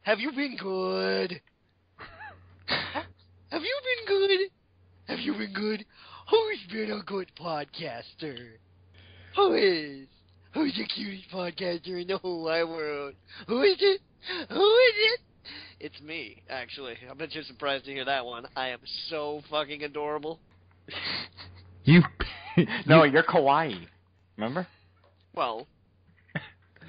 Have you been good? Have you been good? Have you been good? Who's been a good podcaster? Who's the cutest podcaster in the whole wide world? Who is it? Who is it? It's me, actually. I bet you're surprised to hear that one. I am so fucking adorable. No, you're kawaii. Remember? Well,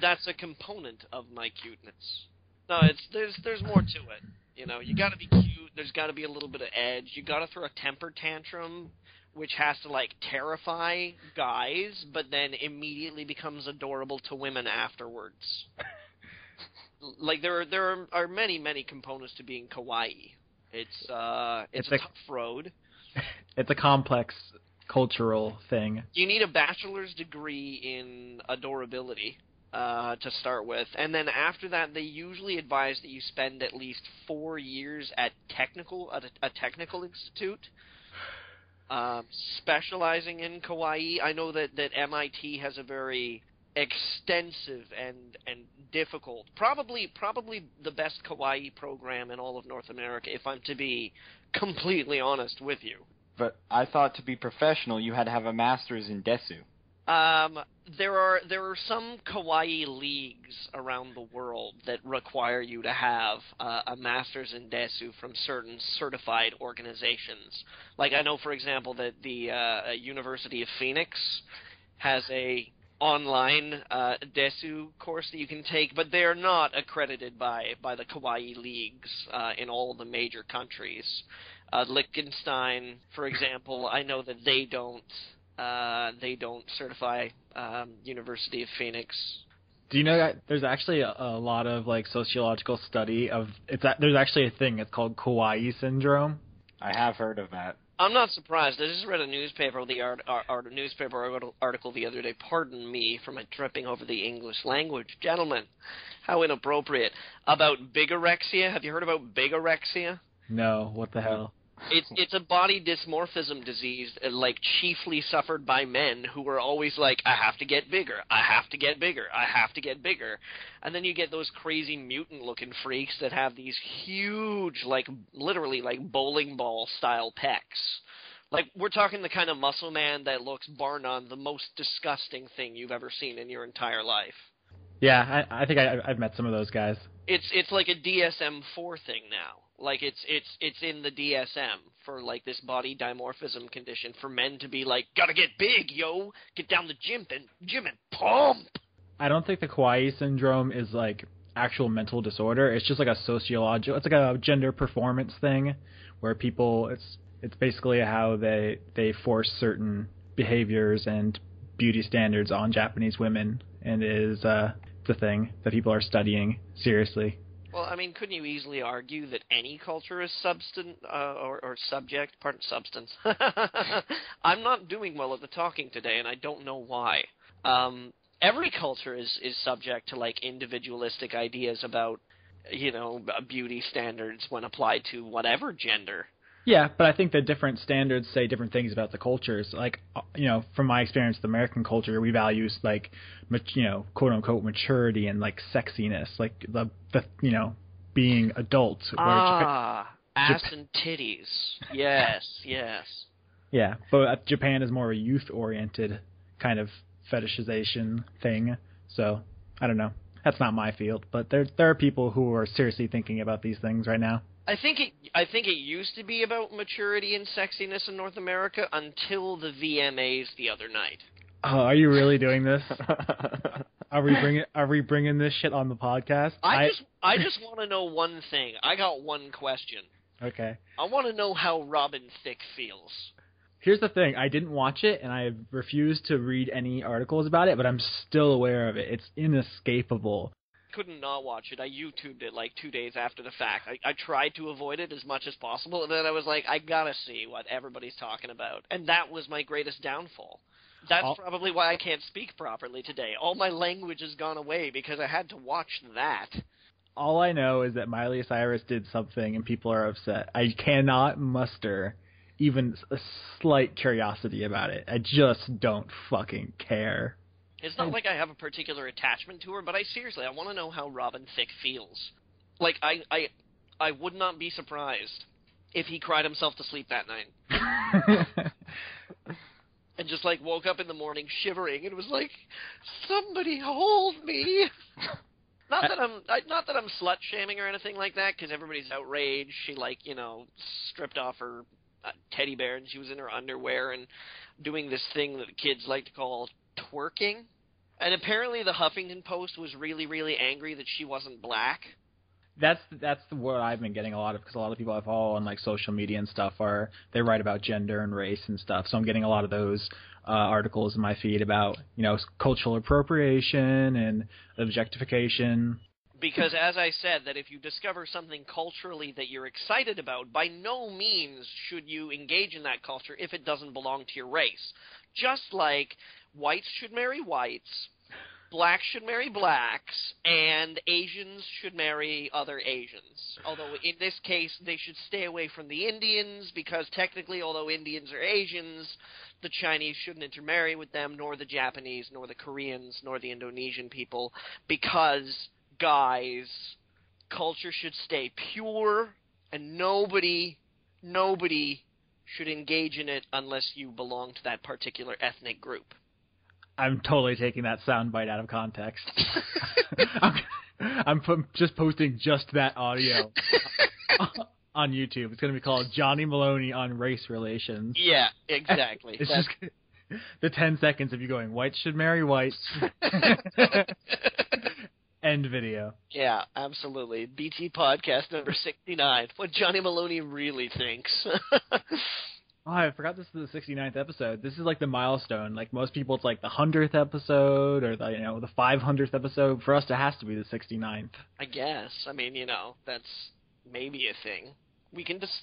that's a component of my cuteness. No, there's more to it. You know, you gotta be cute, there's gotta be a little bit of edge, you gotta throw a temper tantrum, which has to, like, terrify guys, but then immediately becomes adorable to women afterwards. Like, there are many, many components to being kawaii. It's a tough road. It's a complex cultural thing. You need a bachelor's degree in adorability to start with, and then after that, they usually advise that you spend at least 4 years at a technical institute, specializing in kawaii. I know that MIT has a very extensive and difficult, probably the best kawaii program in all of North America, if I'm to be completely honest with you. But I thought to be professional, you had to have a master's in desu. There are some kawaii leagues around the world that require you to have a master's in desu from certain certified organizations. Like, I know, for example, that the University of Phoenix has a online desu course that you can take, but they're not accredited by the kawaii leagues in all the major countries. Liechtenstein, for example, I know that they don't certify University of Phoenix. Do you know that there's actually a lot of, like, sociological study of there's actually a thing, it's called kawaii syndrome? I have heard of that. I'm not surprised. I just read a newspaper article the other day. Pardon me for my tripping over the English language. Gentlemen, how inappropriate. About bigorexia. Have you heard about bigorexia? No, what the hell? It's a body dysmorphism disease, like, chiefly suffered by men who are always like, I have to get bigger, I have to get bigger, I have to get bigger. And then you get those crazy mutant-looking freaks that have these huge, like, literally, like, bowling ball-style pecs. Like, we're talking the kind of muscle man that looks, bar none, the most disgusting thing you've ever seen in your entire life. Yeah, I think I've met some of those guys. It's like a DSM-4 thing now. Like, it's in the DSM for, like, this body dimorphism condition for men to be like, gotta get big, yo! Get down the gym and pump! I don't think the kawaii syndrome is, like, actual mental disorder. It's just like a sociological, it's like a gender performance thing where people, it's basically how they force certain behaviors and beauty standards on Japanese women, and it is it's a thing that people are studying seriously. Well, I mean, couldn't you easily argue that any culture is substance. I'm not doing well at the talking today, and I don't know why. Every culture is subject to, like, individualistic ideas about, you know, beauty standards when applied to whatever gender. Yeah, but I think that different standards say different things about the cultures. Like, you know, from my experience with American culture, we value, like, you know, quote unquote maturity and, like, sexiness, like the you know, being adults. Ass and titties. Yes, yes. Yeah, but Japan is more of a youth-oriented kind of fetishization thing. So I don't know. That's not my field, but there are people who are seriously thinking about these things right now. I think it used to be about maturity and sexiness in North America until the VMAs the other night. Oh, are you really doing this? Are we bringing this shit on the podcast? I just want to know one thing. I got one question. Okay. I want to know how Robin Thicke feels. Here's the thing. I didn't watch it, and I refused to read any articles about it, but I'm still aware of it. It's inescapable. Couldn't not watch it. I YouTubed it like 2 days after the fact. I tried to avoid it as much as possible, and then I was like, I gotta see what everybody's talking about. And that was my greatest downfall. That's probably why I can't speak properly today. All my language has gone away because I had to watch that. All I know is that Miley Cyrus did something and people are upset. I cannot muster even a slight curiosity about it. I just don't fucking care. It's not like I have a particular attachment to her, but I want to know how Robin Thicke feels. Like, I would not be surprised if he cried himself to sleep that night. And just, like, woke up in the morning shivering and was like, somebody hold me. Not that I'm slut-shaming or anything like that, because everybody's outraged. She, like, stripped off her teddy bear and she was in her underwear and doing this thing that kids like to call twerking. And apparently the Huffington Post was really, really angry that she wasn't black. That's what I've been getting a lot of, because a lot of people I follow on like social media and stuff they write about gender and race and stuff. So I'm getting a lot of those articles in my feed about cultural appropriation and objectification. Because as I said, that if you discover something culturally that you're excited about, by no means should you engage in that culture if it doesn't belong to your race. Just like whites should marry whites, blacks should marry blacks, and Asians should marry other Asians. Although in this case, they should stay away from the Indians, because technically, although Indians are Asians, the Chinese shouldn't intermarry with them, nor the Japanese, nor the Koreans, nor the Indonesian people, because, guys, culture should stay pure, and nobody should engage in it unless you belong to that particular ethnic group. I'm totally taking that soundbite out of context. I'm just posting just that audio on YouTube. It's going to be called Johnny Maloney on Race Relations. Yeah, exactly. It's just the 10 seconds of you going, whites should marry whites. End video. Yeah, absolutely. BT Podcast number 69. What Johnny Maloney really thinks. Oh, I forgot this is the 69th episode. This is like the milestone. Like most people, it's like the 100th episode or the 500th episode. For us, it has to be the 69th. I guess. I mean, that's maybe a thing. We can just,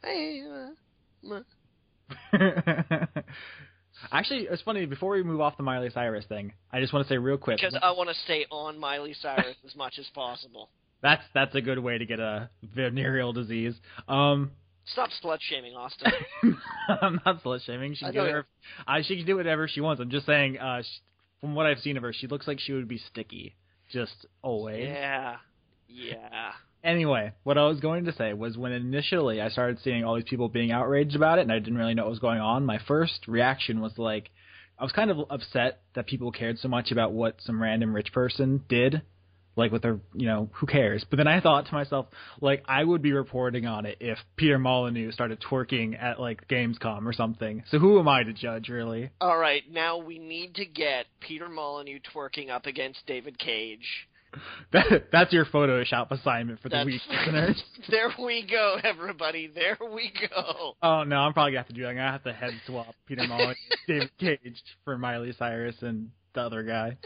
hey. Actually, it's funny. Before we move off the Miley Cyrus thing, I just want to say real quick. Because I want to stay on Miley Cyrus as much as possible. That's a good way to get a venereal disease. Stop slut-shaming, Austin. I'm not slut-shaming. She can do whatever she wants. I'm just saying, from what I've seen of her, she looks like she would be sticky. Just always. Yeah. Anyway, what I was going to say was when initially I started seeing all these people being outraged about it and I didn't really know what was going on, my first reaction was like, I was kind of upset that people cared so much about what some random rich person did. Like with their, who cares? But then I thought to myself, like, I would be reporting on it if Peter Molyneux started twerking at, like, Gamescom or something. So who am I to judge, really? All right, now we need to get Peter Molyneux twerking up against David Cage. That's your Photoshop assignment for the week, listeners. There we go, everybody. There we go. Oh, no, I'm probably going to have to do that. I'm going to have to head swap Peter Molyneux, David Cage for Miley Cyrus and the other guy.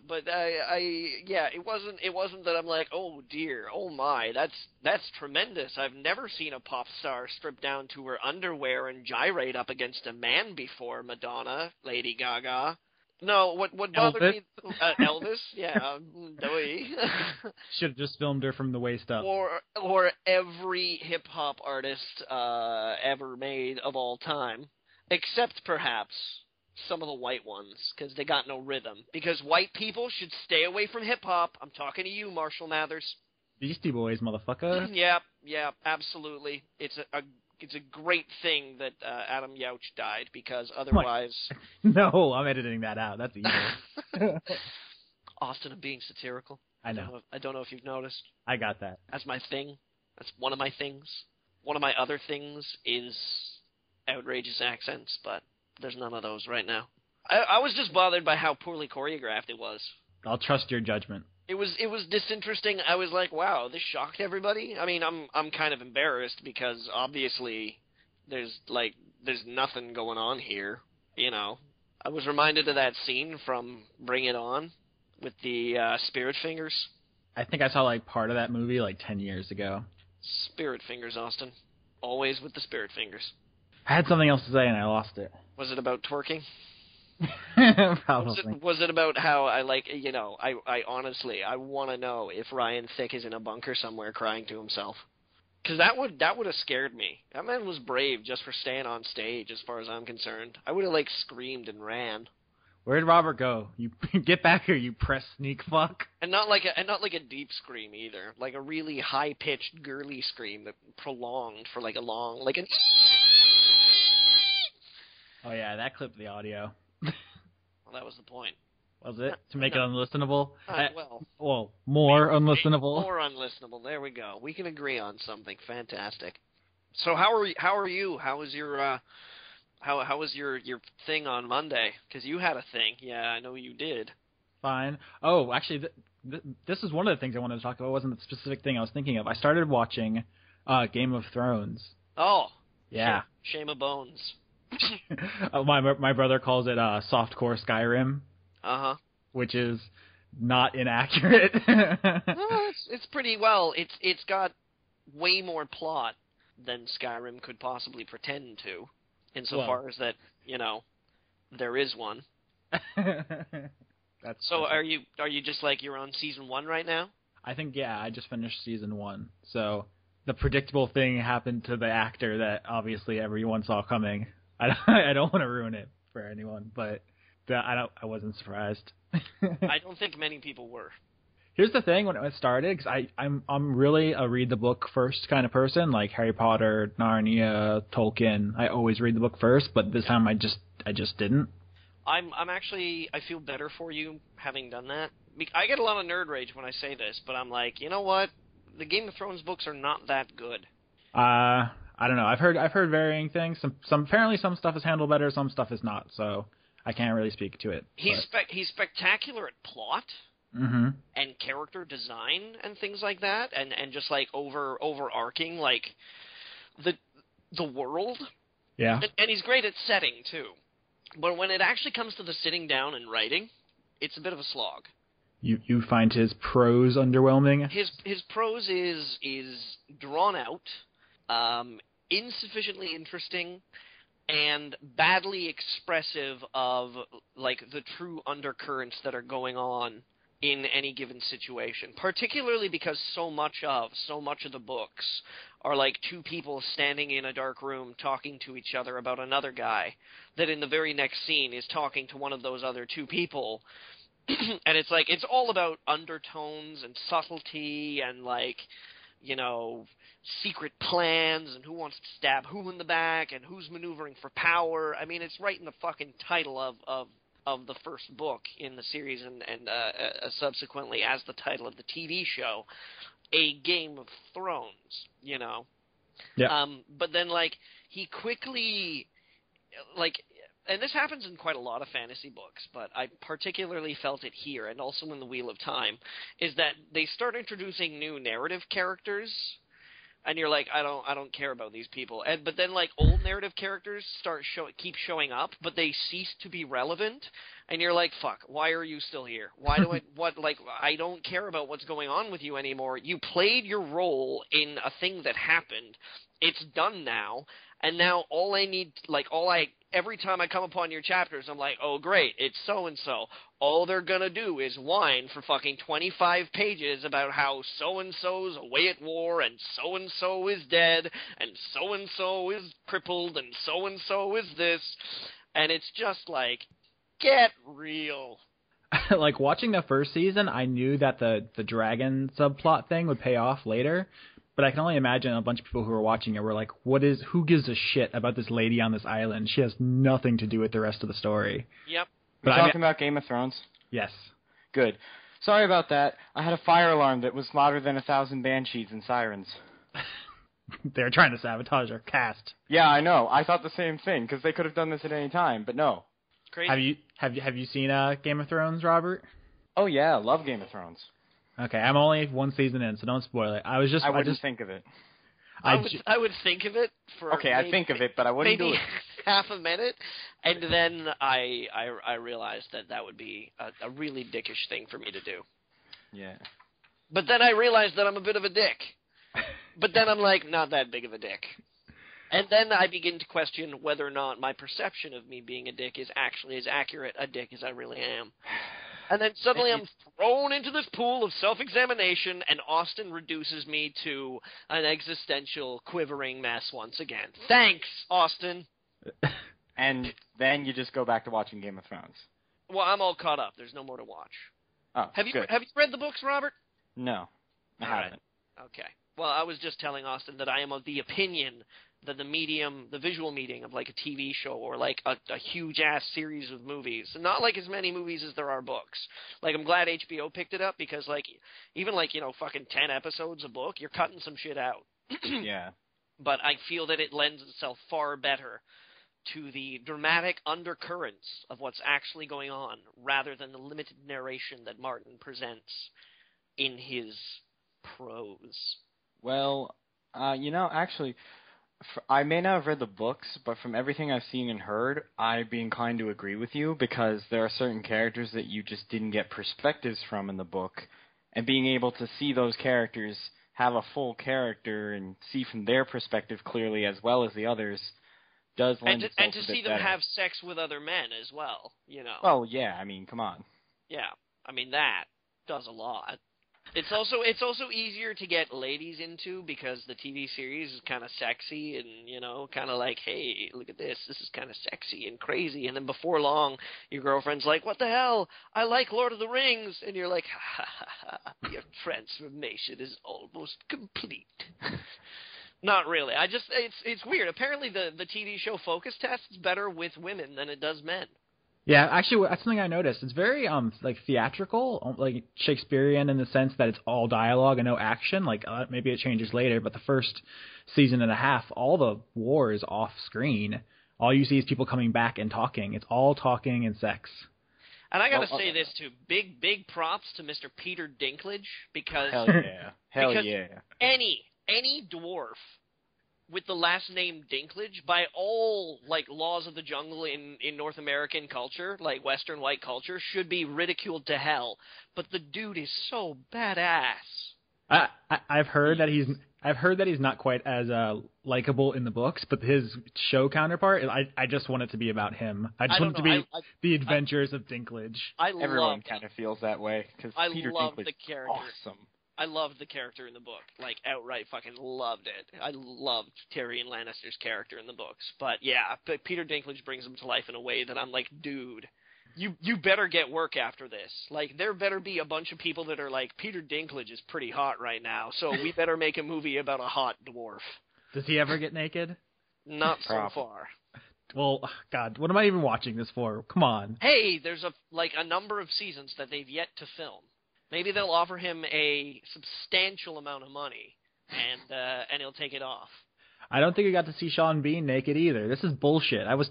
But it wasn't that I'm like, oh dear, oh my, that's tremendous. I've never seen a pop star strip down to her underwear and gyrate up against a man before. Madonna, Lady Gaga. No, what bothered me? Elvis, yeah, should have just filmed her from the waist up. Or every hip hop artist ever made of all time, except perhaps some of the white ones, because they got no rhythm. Because white people should stay away from hip-hop. I'm talking to you, Marshall Mathers. Beastie Boys, motherfucker. Yeah, absolutely. It's a great thing that Adam Yauch died, because otherwise... No, I'm editing that out. That's evil. Austin, I'm being satirical. I know. I don't know if you've noticed. I got that. That's my thing. That's one of my things. One of my other things is outrageous accents, but... there's none of those right now. I was just bothered by how poorly choreographed it was. I'll trust your judgment. It was disinteresting. I was like, wow, this shocked everybody. I mean, I'm kind of embarrassed because obviously there's nothing going on here. I was reminded of that scene from Bring It On with the spirit fingers. I think I saw part of that movie 10 years ago. Spirit fingers, Austin. Always with the spirit fingers. I had something else to say and I lost it. Was it about twerking? Probably. Was it about how I I honestly, I want to know if Ryan Thicke is in a bunker somewhere crying to himself. Because that would have scared me. That man was brave just for staying on stage, as far as I'm concerned. I would have screamed and ran. Where did Robert go? You get back here, you press sneak fuck. And not like a deep scream either. Like a really high pitched girly scream that prolonged for like a long like an. Oh yeah, that clipped the audio. Well, that was the point. Was it? To make it unlistenable? Well, more unlistenable. More unlistenable. There we go. We can agree on something. Fantastic. So how are you? How was your how was your thing on Monday? Because you had a thing. Yeah, I know you did. Fine. Oh, actually, this is one of the things I wanted to talk about. It wasn't the specific thing I was thinking of. I started watching Game of Thrones. Oh. Yeah. Shame of bones. My brother calls it softcore Skyrim. Uh-huh. Which is not inaccurate. Well, it's pretty well. It's got way more plot than Skyrim could possibly pretend to, insofar as that, there is one. So are you just like you're on season 1 right now? I think I just finished season 1. So the predictable thing happened to the actor that obviously everyone saw coming. I don't want to ruin it for anyone, but I wasn't surprised. I don't think many people were. Here's the thing: when it started, because I'm really a read the book first kind of person, like Harry Potter, Narnia, Tolkien. I always read the book first, but this time I just didn't. I'm actually I feel better for you having done that. I get a lot of nerd rage when I say this, but I'm like, you know what? The Game of Thrones books are not that good. I don't know. I've heard varying things. Some apparently some stuff is handled better, some stuff is not. So I can't really speak to it. He's spectacular at plot and character design and things like that, and just like overarching like the world. Yeah. And he's great at setting too. But when it actually comes to the sitting down and writing, it's a bit of a slog. You find his prose underwhelming? His prose is drawn out, insufficiently interesting, and badly expressive of like the true undercurrents that are going on in any given situation. Particularly because so much of the books are like two people standing in a dark room talking to each other about another guy that in the very next scene is talking to one of those other two people. And it's like it's all about undertones and subtlety and like, secret plans and who wants to stab who in the back and who's maneuvering for power. I mean, it's right in the fucking title of the first book in the series and subsequently as the title of the TV show, A Game of Thrones, Yeah. But then, like, he quickly, like, and this happens in quite a lot of fantasy books, but I particularly felt it here and also in The Wheel of Time, is that they start introducing new narrative characters, and you're like, I don't care about these people. But then, like, old narrative characters keep showing up, but they cease to be relevant, and you're like, fuck, why are you still here? Why do I don't care about what's going on with you anymore. You played your role in a thing that happened. It's done now, and now every time I come upon your chapters, I'm like, oh, great, it's so-and-so. All they're going to do is whine for fucking 25 pages about how so-and-so's away at war, and so-and-so is dead, and so-and-so is crippled, and so-and-so is this. And it's just like, get real. Like, watching the first season, I knew that the dragon subplot thing would pay off later. But I can only imagine a bunch of people who were watching it were like, who gives a shit about this lady on this island? She has nothing to do with the rest of the story. Yep. We're talking about Game of Thrones? Yes. Good. Sorry about that. I had a fire alarm that was louder than 1,000 banshees and sirens. They're trying to sabotage our cast. Yeah, I know. I thought the same thing, because they could have done this at any time, but no. Crazy. Have you seen Game of Thrones, Robert? Oh yeah, love Game of Thrones. Okay, I'm only one season in, so don't spoil it. I wouldn't think of it. I would think of it for I think of it, but I wouldn't do it. Half a minute, and then I realized that would be a really dickish thing for me to do. Yeah. But then I realized that I'm a bit of a dick. But then I'm like, not that big of a dick. And then I begin to question whether or not my perception of me being a dick is actually as accurate a dick as I really am. And then suddenly I'm thrown into this pool of self-examination, and Austin reduces me to an existential, quivering mess once again. Thanks, Austin. And then you just go back to watching Game of Thrones. Well, I'm all caught up. There's no more to watch. Oh, Have you good. read the books, Robert? No, I All right. haven't. Okay. Well, I was just telling Austin that I am of the opinion that the visual medium of like a TV show or like a huge-ass series of movies, not like as many movies as there are books. Like, I'm glad HBO picked it up because, like, even like, fucking 10 episodes a book, you're cutting some shit out. Yeah. But I feel that it lends itself far better to the dramatic undercurrents of what's actually going on rather than the limited narration that Martin presents in his prose. Well, actually, I may not have read the books, but from everything I've seen and heard, I'd be inclined to agree with you because there are certain characters that you just didn't get perspectives from in the book, and being able to see those characters have a full character and see from their perspective clearly as well as the others does lend itself and to a bit see them better. have sex with other men as well, Well, yeah, I mean, come on. Yeah, I mean that does a lot. It's also easier to get ladies into because the TV series is kind of sexy and kind of like, hey, look at this is kind of sexy and crazy, and then before long your girlfriend's like, what the hell, I like Lord of the Rings, and you're like, ha ha ha, your transformation is almost complete. Not really. It's weird. Apparently the TV show focus tests better with women than it does men. Yeah, actually, that's something I noticed. It's very like theatrical, like Shakespearean in the sense that it's all dialogue and no action. Like maybe it changes later, but the first season and a half, all the war is off screen. All you see is people coming back and talking. It's all talking and sex. And I gotta say this too: big props to Mr. Peter Dinklage because Hell yeah, any dwarf with the last name Dinklage, by all like laws of the jungle in North American culture, like Western white culture, should be ridiculed to hell. But the dude is so badass. I've heard that he's not quite as likable in the books, but his show counterpart, I just want it to be about him. I just want it to be the adventures of Dinklage. Everyone kind of feels that way because Peter Dinklage the character. Awesome. I loved the character in the book, like outright fucking loved it. I loved Tyrion Lannister's character in the books, but yeah, Peter Dinklage brings him to life in a way that I'm like, dude, you better get work after this. Like, there better be a bunch of people that are like, Peter Dinklage is pretty hot right now, so we better make a movie about a hot dwarf. Does he ever get naked? Not so far. Well, God, what am I even watching this for? Come on. Hey, there's a number of seasons that they've yet to film. Maybe they'll offer him a substantial amount of money, and he'll take it off. I don't think we got to see Sean Bean naked either. This is bullshit. I was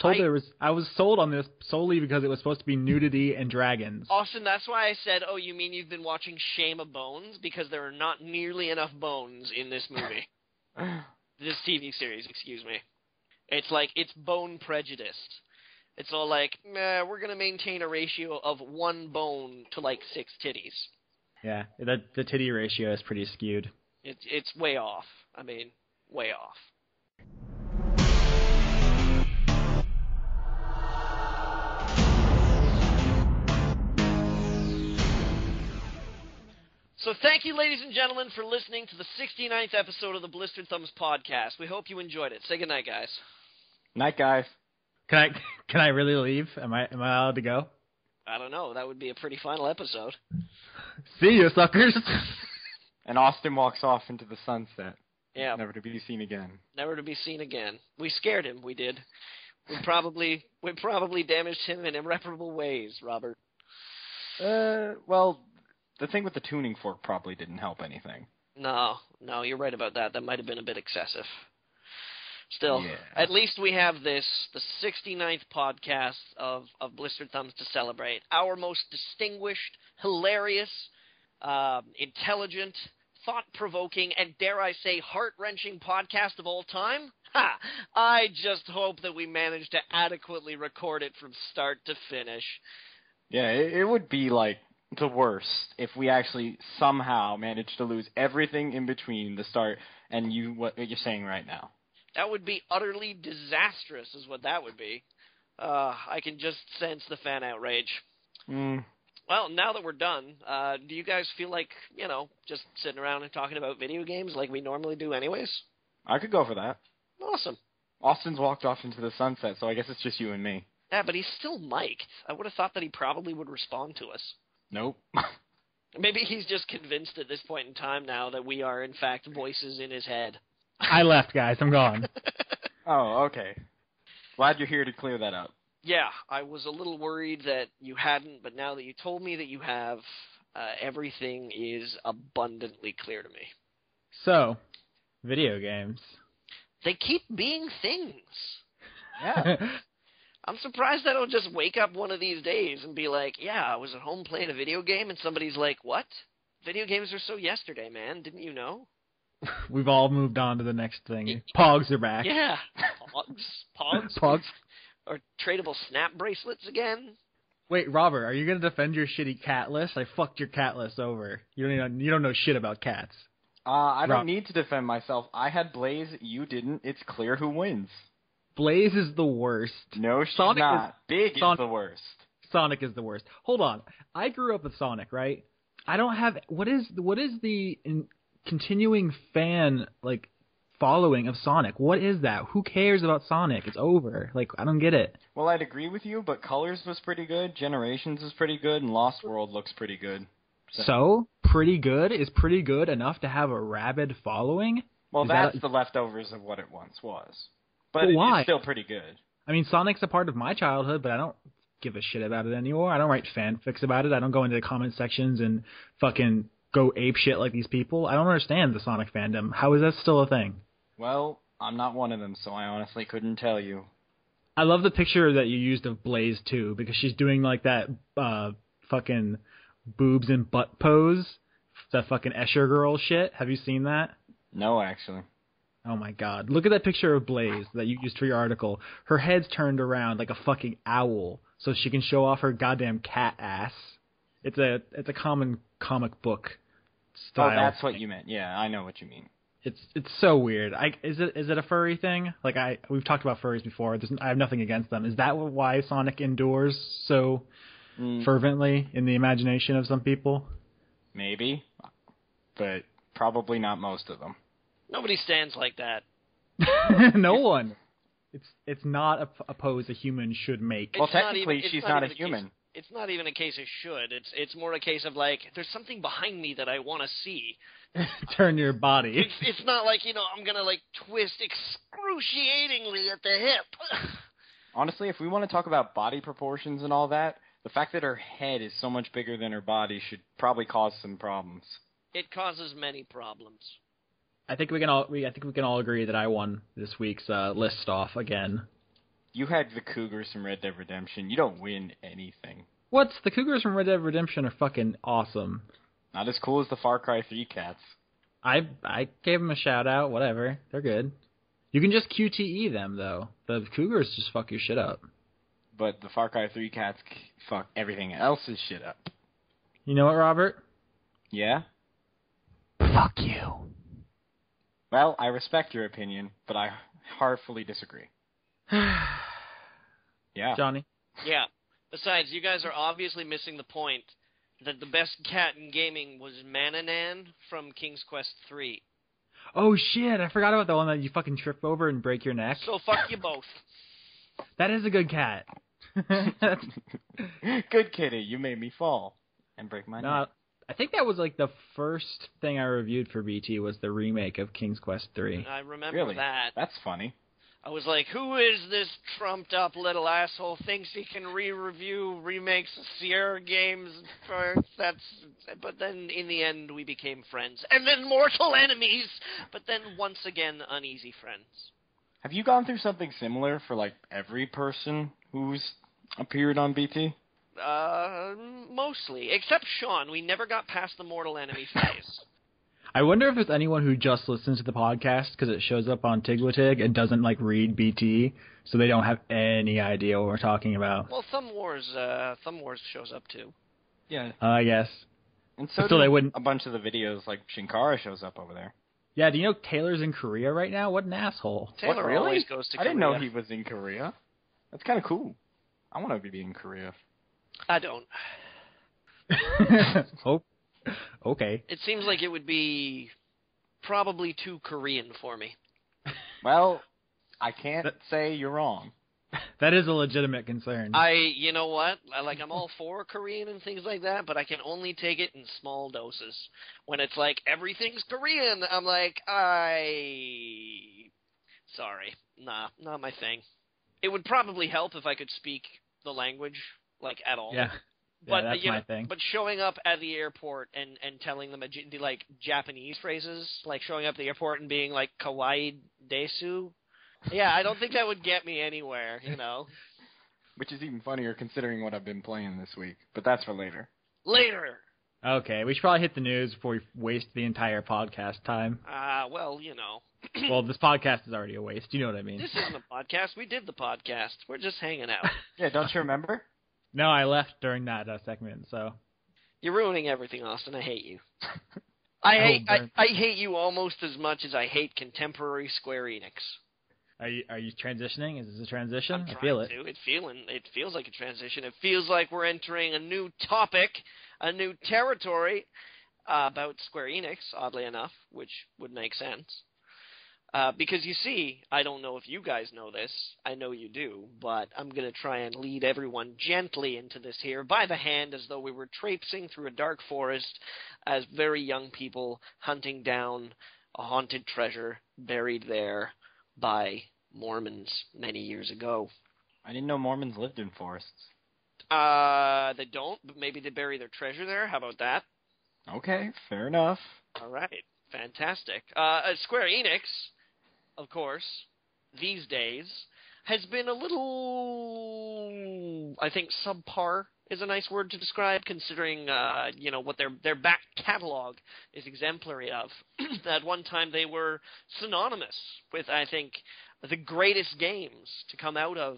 sold on this solely because it was supposed to be nudity and dragons. Austin, that's why I said, oh, you mean you've been watching Shame of Bones? Because there are not nearly enough bones in this movie. This TV series, excuse me. It's like, it's bone prejudiced. It's all like, we're going to maintain a ratio of 1 bone to like 6 titties. Yeah, the titty ratio is pretty skewed. It's way off. I mean, way off. So thank you, ladies and gentlemen, for listening to the 69th episode of the Blistered Thumbs podcast. We hope you enjoyed it. Say goodnight, guys. Night, guys. Can I really leave? Am I allowed to go? I don't know. That would be a pretty final episode. See you, suckers. And Austin walks off into the sunset. Yeah. Never to be seen again. Never to be seen again. We scared him. We did. We probably damaged him in irreparable ways, Robert. Well, the thing with the tuning fork probably didn't help anything. No, you're right about that. That might have been a bit excessive. Still, yeah. At least we have the 69th podcast of Blistered Thumbs to celebrate. Our most distinguished, hilarious, intelligent, thought-provoking, and dare I say, heart-wrenching podcast of all time? Ha! I just hope that we manage to adequately record it from start to finish. Yeah, it would be like the worst if we actually somehow managed to lose everything in between the start and what you're saying right now. That would be utterly disastrous, is what that would be. I can just sense the fan outrage. Well, now that we're done, do you guys feel like, just sitting around and talking about video games like we normally do anyways? I could go for that. Awesome. Austin's walked off into the sunset, so I guess it's just you and me. Yeah, but he's still mic'd. I would have thought that he probably would respond to us. Nope. Maybe he's just convinced at this point in time now that we are, in fact, voices in his head. I left, guys. I'm gone. Oh, okay. Glad you're here to clear that up. Yeah, I was a little worried that you hadn't, but now that you told me that you have, everything is abundantly clear to me. So, video games. They keep being things. Yeah. I'm surprised I don't just wake up one of these days and be like, yeah, I was at home playing a video game, and somebody's like, what? Video games are so yesterday, man. Didn't you know? We've all moved on to the next thing. Pogs are back. Yeah. Pogs? Pogs. Or tradable snap bracelets again? Wait, Robert, are you going to defend your shitty cat list? I fucked your cat list over. You don't know shit about cats. I don't need to defend myself. I had Blaze, you didn't. It's clear who wins. Blaze is the worst. No, she's Sonic not. Big is the worst. Sonic is the worst. Hold on. I grew up with Sonic, right? I don't have... What is the continuing fan, like, following of Sonic? What is that? Who cares about Sonic? It's over. Like, I don't get it. Well, I'd agree with you, but Colors was pretty good, Generations was pretty good, and Lost World looks pretty good. So, pretty good is pretty good enough to have a rabid following? Well, Is that's that the leftovers of what it once was. But why? it's still pretty good. I mean, Sonic's a part of my childhood, but I don't give a shit about it anymore. I don't write fanfics about it. I don't go into the comment sections and fucking go ape shit like these people. I don't understand the Sonic fandom. How is that still a thing? Well, I'm not one of them, so I honestly couldn't tell you. I love the picture that you used of Blaze, too, because she's doing, like, that fucking boobs and butt pose. That fucking Escher girl shit. Have you seen that? No, actually. Oh my god. Look at that picture of Blaze that you used for your article. Her head's turned around like a fucking owl so she can show off her goddamn cat ass. It's a common comic book style. Oh, that's what you meant. Yeah, I know what you mean. It's so weird. Is it a furry thing? Like we've talked about furries before. I have nothing against them. Is that why Sonic endures so fervently in the imagination of some people? Maybe, but probably not most of them. Nobody stands like that. No one. It's not a pose a human should make. Well, technically, she's not a human. It's not even a case of should. It's more a case of, like, there's something behind me that I want to see. Turn your body. It's not like, I'm going to, like, twist excruciatingly at the hip. Honestly, if we want to talk about body proportions and all that, the fact that her head is so much bigger than her body should probably cause some problems. It causes many problems. I think we can all agree that I won this week's list off again. You had the Cougars from Red Dead Redemption. You don't win anything. What's the Cougars from Red Dead Redemption are fucking awesome. Not as cool as the Far Cry 3 cats. I gave them a shout out. Whatever, they're good. You can just QTE them though. The Cougars just fuck your shit up. But the Far Cry 3 cats fuck everything else's shit up. You know what, Robert? Yeah? Fuck you. Well, I respect your opinion, but I heartfully disagree. Yeah. Johnny? Yeah. Besides, you guys are obviously missing the point that the best cat in gaming was Mananan from King's Quest 3. Oh shit, I forgot about the one that you fucking trip over and break your neck. So fuck you both. That is a good cat. Good kitty, you made me fall and break my neck. I think that was like the first thing I reviewed for BT was the remake of King's Quest 3. I remember Really? that. That's funny. I was like, who is this trumped-up little asshole thinks he can re-review remakes of Sierra games? But then, in the end, we became friends. And then mortal enemies! But then, once again, uneasy friends. Have you gone through something similar for, like, every person who's appeared on BT? Mostly. Except Sean. We never got past the mortal enemy phase. I wonder if there's anyone who just listens to the podcast because it shows up on Tigwatig and doesn't, like, read BT, so they don't have any idea what we're talking about. Well, Thumb Wars shows up, too. Yeah. I guess. And so Still, do they wouldn't. a bunch of the videos, like Shinkara shows up over there. Yeah, do you know Taylor's in Korea right now? What an asshole. Taylor What, really? always goes to Korea. I didn't know he was in Korea. That's kind of cool. I want to be in Korea. I don't. Oh, okay. It seems like it would be probably too Korean for me. Well, I can't say you're wrong. That is a legitimate concern. You know what? I'm all for Korean and things like that, but I can only take it in small doses. When it's like, everything's Korean, I'm like, sorry. Nah, not my thing. It would probably help if I could speak the language, at all. Yeah. But that's my thing. But showing up at the airport and telling them Japanese phrases, like showing up at the airport and being like kawaii desu, yeah, I don't think that would get me anywhere, Which is even funnier considering what I've been playing this week. But that's for later. Later. Okay, we should probably hit the news before we waste the entire podcast time. Well, Well, this podcast is already a waste. You know what I mean? This isn't a podcast. We did the podcast. We're just hanging out. Yeah, don't you remember? No, I left during that segment, so. You're ruining everything, Austin. I hate you. I hate you almost as much as I hate contemporary Square Enix. Are you transitioning? Is this a transition? I feel it. It feels like a transition. It feels like we're entering a new topic, a new territory about Square Enix, oddly enough, which would make sense. Because you see, I don't know if you guys know this. I know you do, but I'm going to try and lead everyone gently into this here by the hand as though we were traipsing through a dark forest as very young people hunting down a haunted treasure buried there by Mormons many years ago. I didn't know Mormons lived in forests. They don't, but maybe they bury their treasure there. How about that? Okay, fair enough. All right, fantastic. Square Enix, of course, these days, has been a little, I think, subpar is a nice word to describe, considering, what their back catalog is exemplary of. At one time, they were synonymous with, I think, the greatest games to come out of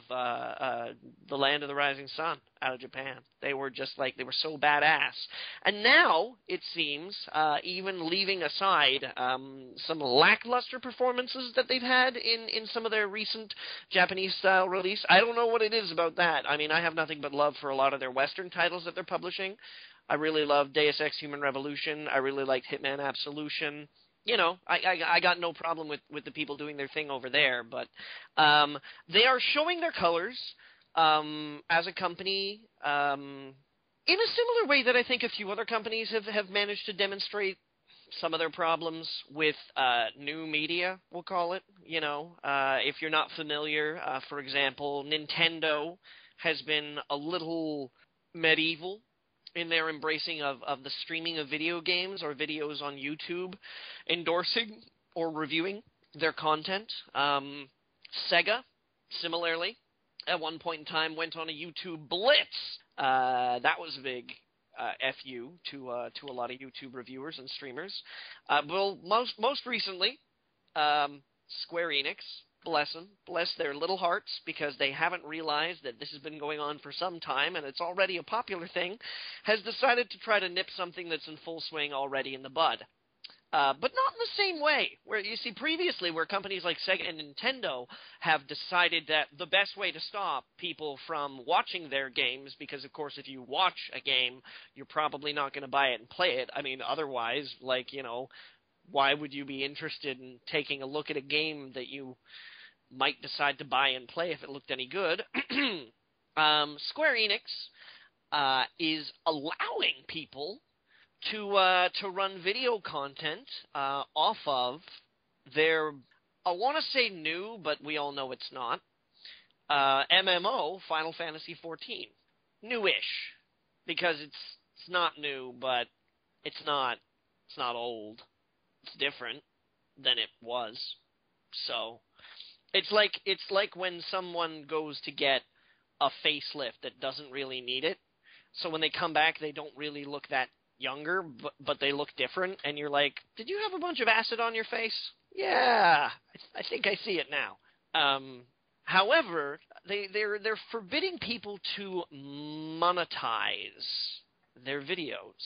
the land of the rising sun, out of Japan. They were they were so badass. And now, it seems, even leaving aside some lackluster performances that they've had in some of their recent Japanese-style release, I don't know what it is about that. I mean, I have nothing but love for a lot of their Western titles that they're publishing. I really love Deus Ex Human Revolution. I really liked Hitman Absolution. I got no problem with the people doing their thing over there, but they are showing their colors as a company in a similar way that I think a few other companies have managed to demonstrate some of their problems with new media, we'll call it. If you're not familiar, for example, Nintendo has been a little medieval in their embracing of the streaming of video games or videos on YouTube, endorsing or reviewing their content. Sega, similarly, at one point in time went on a YouTube blitz. That was a big FU to a lot of YouTube reviewers and streamers. Well, most recently, Square Enix, bless them, bless their little hearts, because they haven't realized that this has been going on for some time and it's already a popular thing, has decided to try to nip something that's in full swing already in the bud. But not in the same way, where you see previously where companies like Sega and Nintendo have decided that the best way to stop people from watching their games, because of course if you watch a game, you're probably not going to buy it and play it. I mean, otherwise, why would you be interested in taking a look at a game that you might decide to buy and play if it looked any good? Square Enix is allowing people to run video content off of their, I want to say new, but we all know it's not, MMO, Final Fantasy XIV. Newish, because it's not new, but it's not old. It's different than it was. So it's like when someone goes to get a facelift that doesn't really need it. So when they come back, they don't really look that younger, but they look different, and you're like, did you have a bunch of acid on your face? Yeah, I think I see it now. However, they're forbidding people to monetize their videos.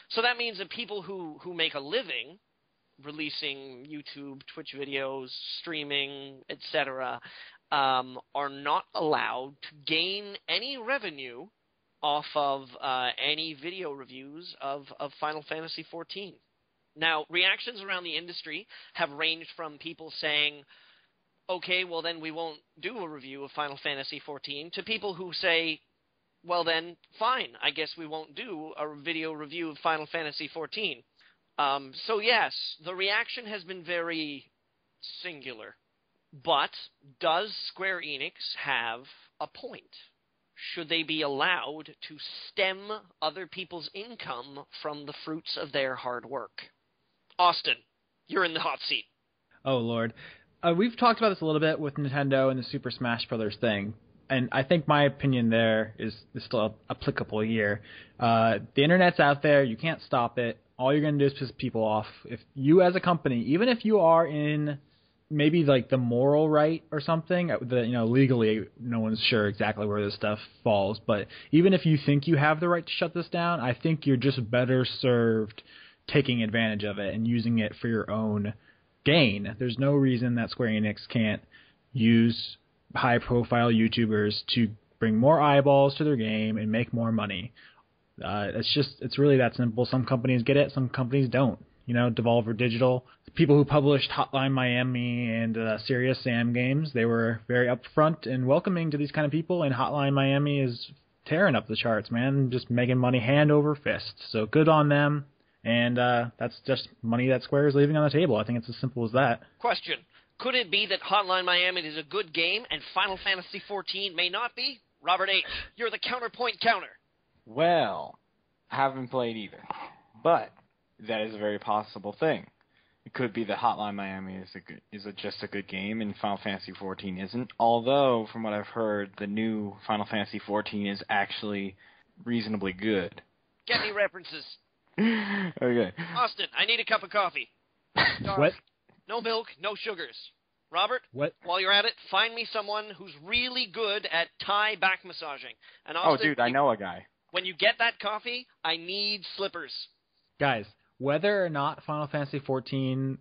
So that means that people who make a living releasing YouTube, Twitch videos, streaming, etc., are not allowed to gain any revenue off of any video reviews of Final Fantasy XIV. Now, reactions around the industry have ranged from people saying, okay, well then we won't do a review of Final Fantasy XIV, to people who say, well then, fine, I guess we won't do a video review of Final Fantasy XIV. So yes, the reaction has been very singular. But does Square Enix have a point? Should they be allowed to stem other people's income from the fruits of their hard work? Austin, you're in the hot seat. Oh, Lord. We've talked about this a little bit with Nintendo and the Super Smash Brothers thing, and I think my opinion there is still applicable here. The internet's out there. You can't stop it. All you're going to do is piss people off. If you as a company, even if you are in maybe like the moral right or something, legally no one's sure exactly where this stuff falls, but even if you think you have the right to shut this down, I think you're just better served taking advantage of it and using it for your own gain. There's no reason that Square Enix can't use high-profile YouTubers to bring more eyeballs to their game and make more money. It's really that simple. Some companies get it, some companies don't. Devolver Digital, the people who published Hotline Miami and Serious Sam games, they were very upfront and welcoming to these kind of people, and Hotline Miami is tearing up the charts, man, just making money hand over fist. So good on them. And that's just money that Square is leaving on the table. I think it's as simple as that. Question. Could it be that Hotline Miami is a good game and Final Fantasy XIV may not be? Robert H., you're the counterpoint counter. Well, I haven't played either. But that is a very possible thing. It could be that Hotline Miami is just a good game and Final Fantasy XIV isn't. Although, from what I've heard, the new Final Fantasy XIV is actually reasonably good. Get me references. Okay. Austin, I need a cup of coffee. What? No milk, no sugars. Robert, what? While you're at it, find me someone who's really good at Thai back massaging. And Austin, dude, I know a guy. When you get that coffee, I need slippers. Guys, whether or not Final Fantasy XIV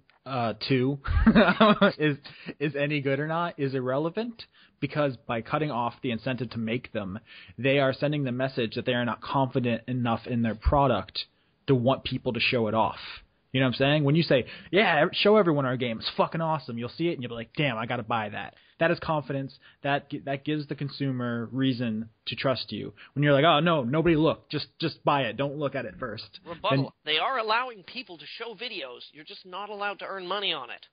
2 is any good or not is irrelevant, because by cutting off the incentive to make them, they are sending the message that they are not confident enough in their product to want people to show it off. You know what I'm saying? When you say, yeah, show everyone our game, it's fucking awesome, you'll see it and you'll be like, damn, I got to buy that. That is confidence. That gives the consumer reason to trust you. When you're like, oh, no, nobody look, just buy it. Don't look at it first. Rebuttal. They are allowing people to show videos. You're just not allowed to earn money on it.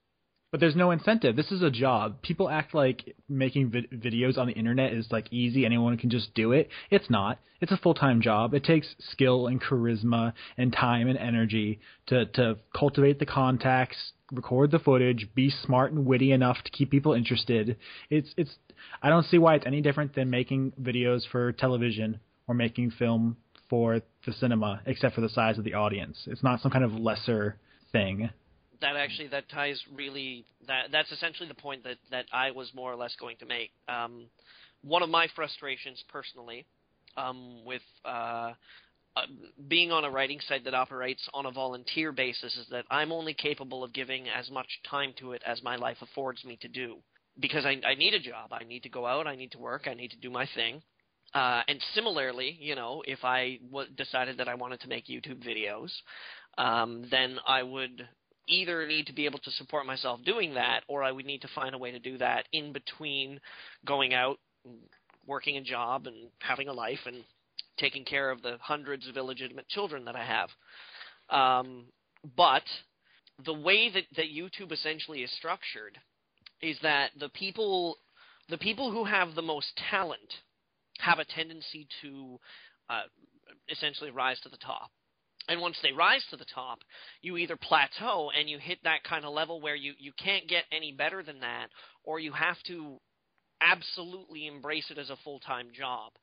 But there's no incentive. This is a job. People act like making videos on the internet is like easy. Anyone can just do it. It's not. It's a full-time job. It takes skill and charisma and time and energy to cultivate the contacts, record the footage, be smart and witty enough to keep people interested. I don't see why it's any different than making videos for television or making film for the cinema, except for the size of the audience. It's not some kind of lesser thing. That ties really, that's essentially the point that I was more or less going to make. One of my frustrations personally with being on a writing site that operates on a volunteer basis is that I'm only capable of giving as much time to it as my life affords me to do. Because I need a job. I need to go out. I need to work. I need to do my thing. And similarly, if I decided that I wanted to make YouTube videos, then I would either need to be able to support myself doing that, or I would need to find a way to do that in between going out, working a job, and having a life, and taking care of the hundreds of illegitimate children that I have. But the way that YouTube essentially is structured is that the people who have the most talent have a tendency to essentially rise to the top. And once they rise to the top, you either plateau and you hit that kind of level where you can't get any better than that, or you have to absolutely embrace it as a full-time job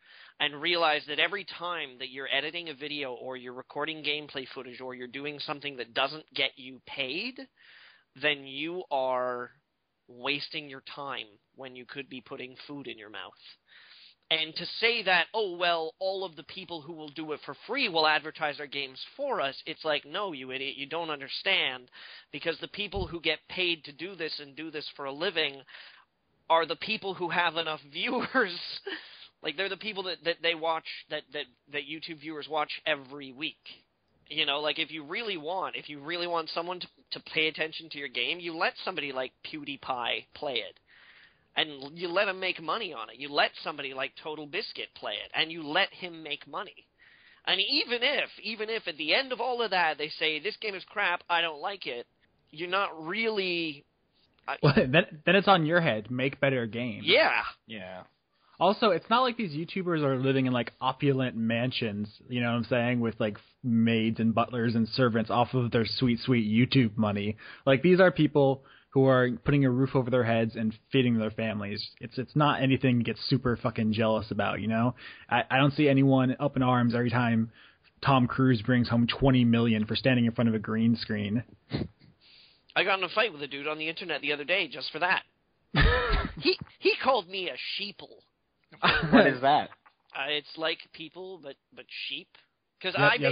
and realize that every time that you're editing a video or you're recording gameplay footage or you're doing something that doesn't get you paid, then you are wasting your time when you could be putting food in your mouth. And to say that, oh, well, all of the people who will do it for free will advertise our games for us, it's like, no, you idiot, you don't understand. Because the people who get paid to do this and do this for a living are the people who have enough viewers. Like, they're the people that they watch, that YouTube viewers watch every week. Like, if you really want someone to pay attention to your game, you let somebody like PewDiePie play it. and you let him make money on it. You let somebody like Total Biscuit play it, and you let him make money. And even if at the end of all of that they say this game is crap, I don't like it, you're not really. Well, then it's on your head. Make better games. Yeah. Yeah. Also, it's not like these YouTubers are living in like opulent mansions, you know what I'm saying, with like maids and butlers and servants off of their sweet, sweet YouTube money. Like, these are people who are putting a roof over their heads and feeding their families. It's not anything to get super fucking jealous about, you know? I don't see anyone up in arms every time Tom Cruise brings home $20 million for standing in front of a green screen. I got in a fight with a dude on the internet the other day just for that. He called me a sheeple. What is that? It's like people, but sheep. Because Yep,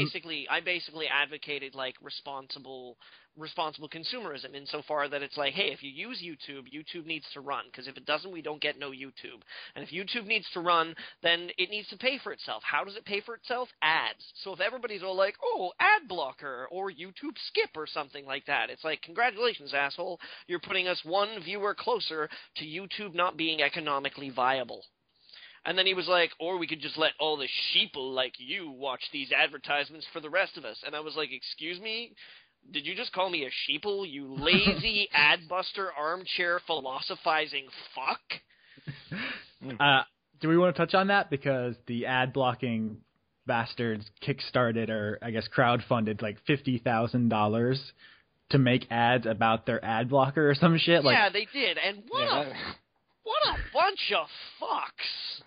I basically advocated like responsible consumerism insofar that it's like, hey, if you use YouTube, YouTube needs to run. Because if it doesn't, we don't get no YouTube. And if YouTube needs to run, then it needs to pay for itself. How does it pay for itself? Ads. So if everybody's all like, oh, ad blocker or YouTube skip or something like that, it's like, congratulations, asshole. You're putting us one viewer closer to YouTube not being economically viable. And then he was like, or we could just let all the sheeple like you watch these advertisements for the rest of us. And I was like, excuse me? Did you just call me a sheeple, you lazy adbuster armchair philosophizing fuck? Do we want to touch on that? Because the ad-blocking bastards kickstarted, or I guess crowdfunded, like $50,000 to make ads about their ad blocker or some shit. Yeah, they did. And what a bunch of fucks.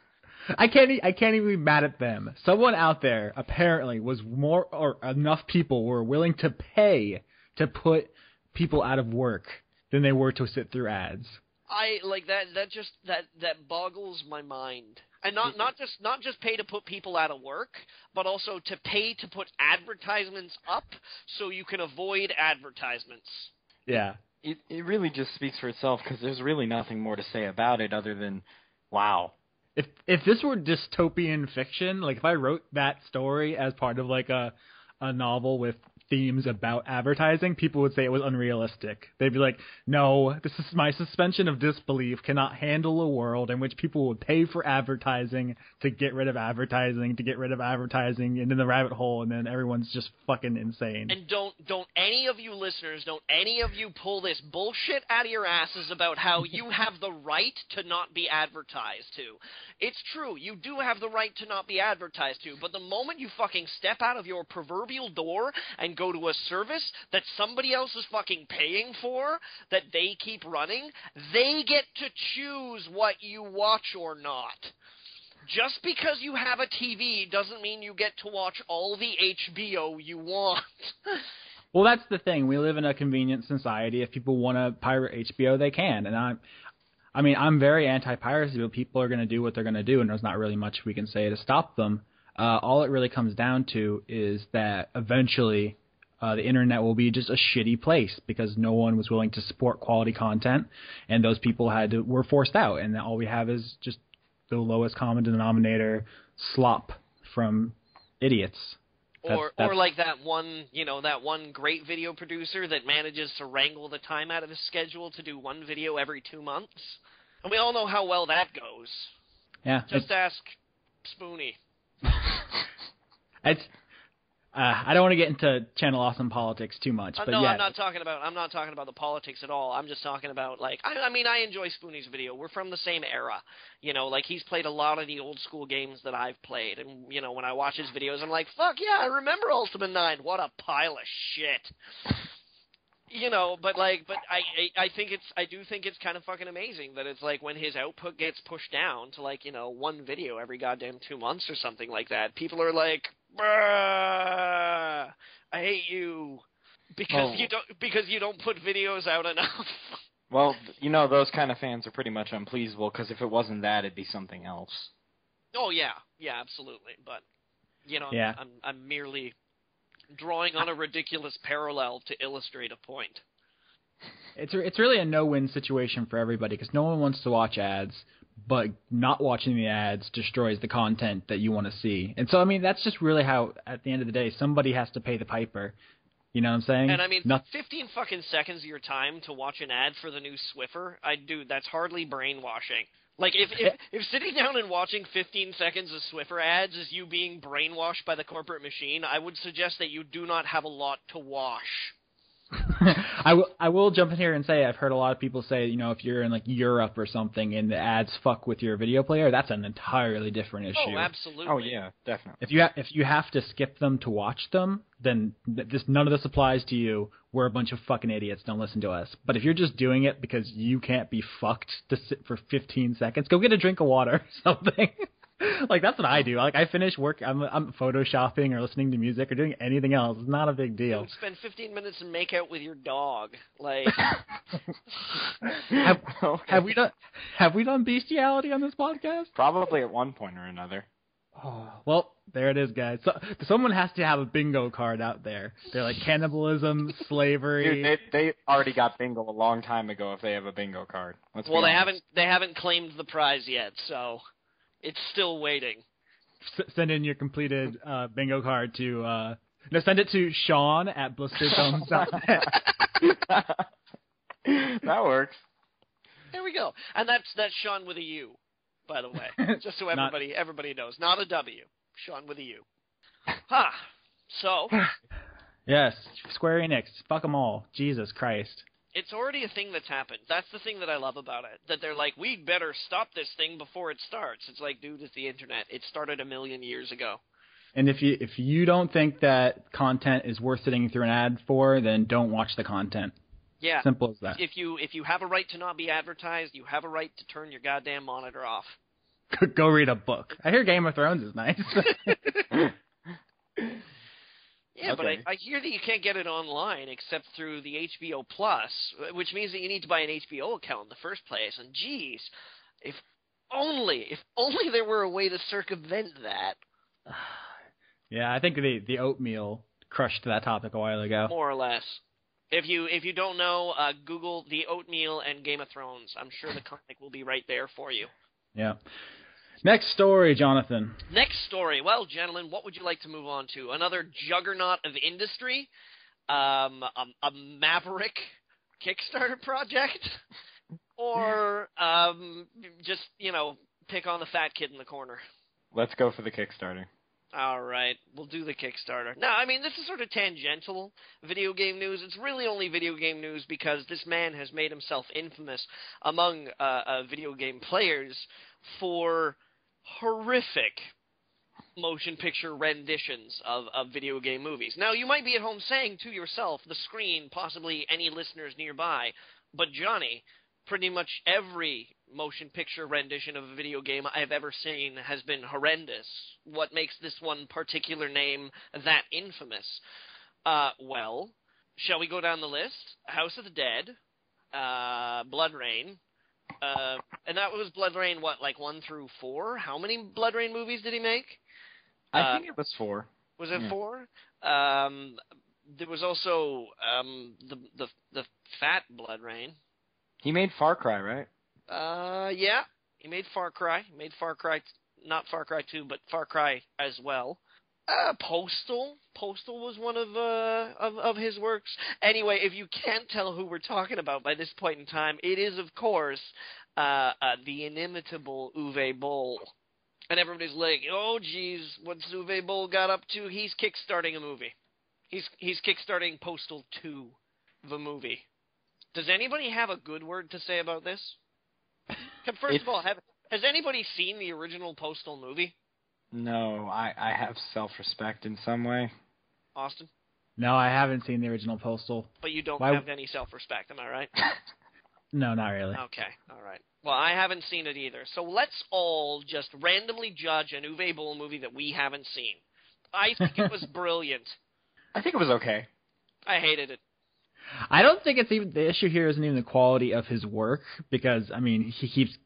I can't even be mad at them. Someone out there apparently was more, or enough people were willing to pay to put people out of work than they were to sit through ads. I like that boggles my mind. And not just pay to put people out of work, but also to pay to put advertisements up so you can avoid advertisements. Yeah. It really just speaks for itself, because there's really nothing more to say about it other than, wow. If this were dystopian fiction, like if I wrote that story as part of like a novel with themes about advertising, people would say it was unrealistic. They'd be like, no, this is my suspension of disbelief cannot handle a world in which people would pay for advertising to get rid of advertising, and in the rabbit hole, and then everyone's just fucking insane. And don't any of you listeners, don't any of you pull this bullshit out of your asses about how you have the right to not be advertised to. It's true, you do have the right to not be advertised to, but the moment you fucking step out of your proverbial door and go to a service that somebody else is fucking paying for, that they keep running, they get to choose what you watch or not. Just because you have a TV doesn't mean you get to watch all the HBO you want. Well, that's the thing. We live in a convenient society. If people want to pirate HBO, they can. And I'm very anti-piracy, but people are going to do what they're going to do, and there's not really much we can say to stop them. All it really comes down to is that eventually the internet will be just a shitty place because no one was willing to support quality content, and those people were forced out, and all we have is just the lowest common denominator slop from idiots. Or like that one great video producer that manages to wrangle the time out of his schedule to do one video every 2 months. And we all know how well that goes. Yeah. Just ask Spoonie. I don't want to get into Channel Awesome politics too much, but no, yeah. I'm not talking about the politics at all. I'm just talking about like I enjoy Spoonie's video. We're from the same era, like he's played a lot of the old school games that I've played, and when I watch his videos, I'm like, fuck yeah, I remember Ultima 9. What a pile of shit. But I do think it's kind of fucking amazing that it's like when his output gets pushed down to like, one video every goddamn 2 months or something like that, people are like, bruh, I hate you because you don't put videos out enough. Well, those kind of fans are pretty much unpleasable, because if it wasn't that, it'd be something else. Oh yeah, absolutely. But yeah. I'm merely drawing on a ridiculous parallel to illustrate a point. It's really a no-win situation for everybody, because no one wants to watch ads, but not watching the ads destroys the content that you want to see. And so, that's just really how, at the end of the day, somebody has to pay the piper. You know what I'm saying? And I mean, 15 fucking seconds of your time to watch an ad for the new Swiffer, that's hardly brainwashing. Like, if sitting down and watching 15 seconds of Swiffer ads is you being brainwashed by the corporate machine, I would suggest that you do not have a lot to wash. I will jump in here and say I've heard a lot of people say, you know, if you're in like Europe or something and the ads fuck with your video player, that's an entirely different issue. Oh, absolutely. Oh yeah, definitely. If you have to skip them to watch them, then none of this applies to you. We're a bunch of fucking idiots. Don't listen to us. But if you're just doing it because you can't be fucked to sit for 15 seconds, go get a drink of water or something. Like, that's what I do. Like, I finish work, I'm photoshopping or listening to music or doing anything else. It's not a big deal. Dude, spend 15 minutes and make out with your dog. Like, have we done bestiality on this podcast? Probably at one point or another. Oh, well, there it is, guys. So, someone has to have a bingo card out there. They're like cannibalism, slavery. Dude, they already got bingo a long time ago if they have a bingo card. Well, they haven't claimed the prize yet, so it's still waiting. Send in your completed bingo card to send it to Sean at blisteredthumbs.net. That works. There we go. And that's Sean with a U, by the way. Just so everybody knows. Not a W. Sean with a U. Ha! So. Yes, Square Enix. Fuck them all. Jesus Christ. It's already a thing that's happened. That's the thing that I love about it. That they're like, we'd better stop this thing before it starts. It's like, dude, it's the internet. It started 1 million years ago. And if you don't think that content is worth sitting through an ad for, then don't watch the content. Yeah. Simple as that. If you have a right to not be advertised, you have a right to turn your goddamn monitor off. Go read a book. I hear Game of Thrones is nice. Yeah, okay. But I hear that you can't get it online except through the HBO Plus, which means that you need to buy an HBO account in the first place. And geez, if only there were a way to circumvent that. Yeah, I think the oatmeal crushed that topic a while ago. More or less. If you don't know, Google the oatmeal and Game of Thrones. I'm sure the comic will be right there for you. Yeah. Next story, Jonathan. Next story. Well, gentlemen, what would you like to move on to? Another juggernaut of industry? A maverick Kickstarter project? Or just, pick on the fat kid in the corner? Let's go for the Kickstarter. All right, we'll do the Kickstarter. Now, I mean, this is sort of tangential video game news. It's really only video game news because this man has made himself infamous among video game players for horrific motion picture renditions of video game movies. Now, you might be at home saying to yourself, the screen, possibly any listeners nearby, but Johnny, pretty much every motion picture rendition of a video game I've ever seen has been horrendous. What makes this one particular name that infamous? Well, shall we go down the list? House of the Dead, Blood Rain, and that was Blood Rain, what, like 1 through 4? How many Blood Rain movies did he make? I think it was 4. Was it 4? There was also the Fat Blood Rain. He made Far Cry, right? Yeah. He made Far Cry. He made Far Cry, not Far Cry 2, but Far Cry as well. Postal. Postal was one of his works. Anyway, if you can't tell who we're talking about by this point in time, it is, of course, the inimitable Uwe Boll. And everybody's like, oh, geez, what's Uwe Boll got up to? He's kickstarting a movie. He's kickstarting Postal 2, the movie. Does anybody have a good word to say about this? First of all, has anybody seen the original Postal movie? No, I have self-respect in some way. Austin? No, I haven't seen the original Postal. But you don't have any self-respect, am I right? No, not really. Okay, all right. Well, I haven't seen it either. So let's all just randomly judge an Uwe Boll movie that we haven't seen. I think it was brilliant. I think it was okay. I hated it. I don't think it's even the issue here isn't even the quality of his work because I mean he keeps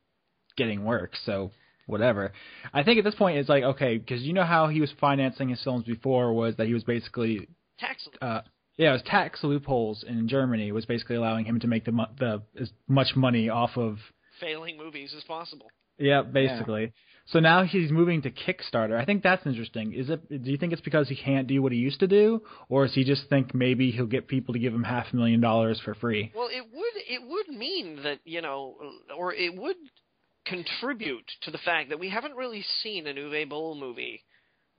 getting work, so whatever. I think at this point it's like okay, because you know how he was financing his films before was that he was basically tax. It was tax loopholes in Germany was basically allowing him to make the as much money off of failing movies as possible. Yeah, basically. Yeah. So now he's moving to Kickstarter. I think that's interesting. Do you think it's because he can't do what he used to do, or does he just think maybe he'll get people to give him $500,000 for free? Well, it would mean that, or it would contribute to the fact that we haven't really seen an Uwe Boll movie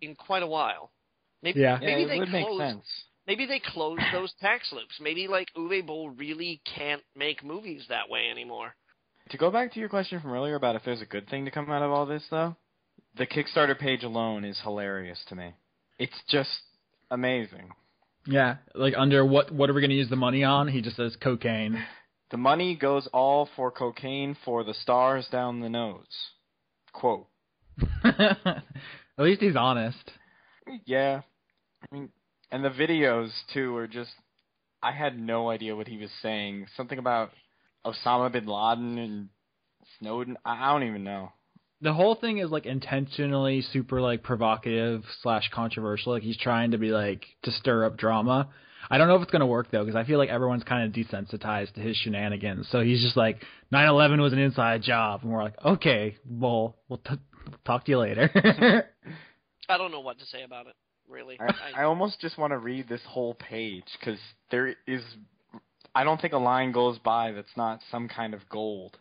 in quite a while. Maybe it would make sense. Maybe they closed those tax loops. Maybe like Uwe Boll really can't make movies that way anymore. To go back to your question from earlier about if there's a good thing to come out of all this, though, the Kickstarter page alone is hilarious to me. It's just amazing. Yeah, like under what are we going to use the money on? He just says cocaine. The money goes all for cocaine for the stars down the nose. Quote. At least he's honest. Yeah. I mean, and the videos, too, are just... I had no idea what he was saying. Something about Osama bin Laden and Snowden. I don't even know. The whole thing is like intentionally super like provocative / controversial. Like he's trying to be like to stir up drama. I don't know if it's gonna work though, because I feel like everyone's kind of desensitized to his shenanigans. So he's just like 9/11 was an inside job, and we're like, okay, well, we'll talk to you later. I don't know what to say about it, really. I almost just want to read this whole page because there is. I don't think a line goes by that's not some kind of gold.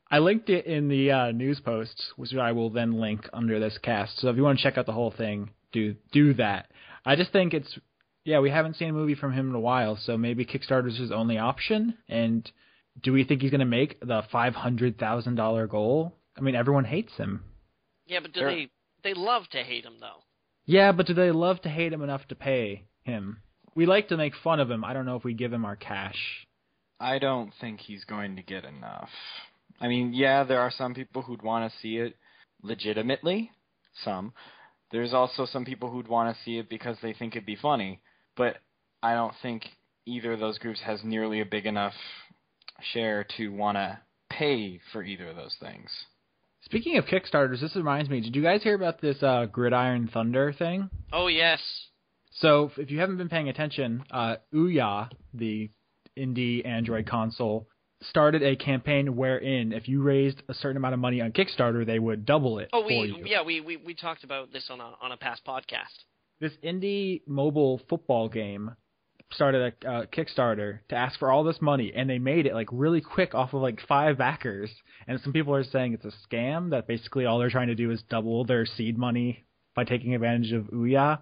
I linked it in the news post, which I will then link under this cast. So if you want to check out the whole thing, do that. I just think we haven't seen a movie from him in a while, so maybe Kickstarter's his only option. And do we think he's going to make the $500,000 goal? I mean, everyone hates him. Yeah, but they love to hate him, though. Yeah, but do they love to hate him enough to pay him? We like to make fun of him. I don't know if we give him our cash. I don't think he's going to get enough. I mean, yeah, there are some people who'd want to see it legitimately. Some. There's also some people who'd want to see it because they think it'd be funny. But I don't think either of those groups has nearly a big enough share to want to pay for either of those things. Speaking of Kickstarters, this reminds me, did you guys hear about this Gridiron Thunder thing? Oh, yes. So if you haven't been paying attention, Ouya, the indie Android console, started a campaign wherein if you raised a certain amount of money on Kickstarter, they would double it for you. Yeah, we talked about this on a past podcast. This indie mobile football game started a Kickstarter to ask for all this money, and they made it like really quick off of like 5 backers. And some people are saying it's a scam, that basically all they're trying to do is double their seed money by taking advantage of Ouya.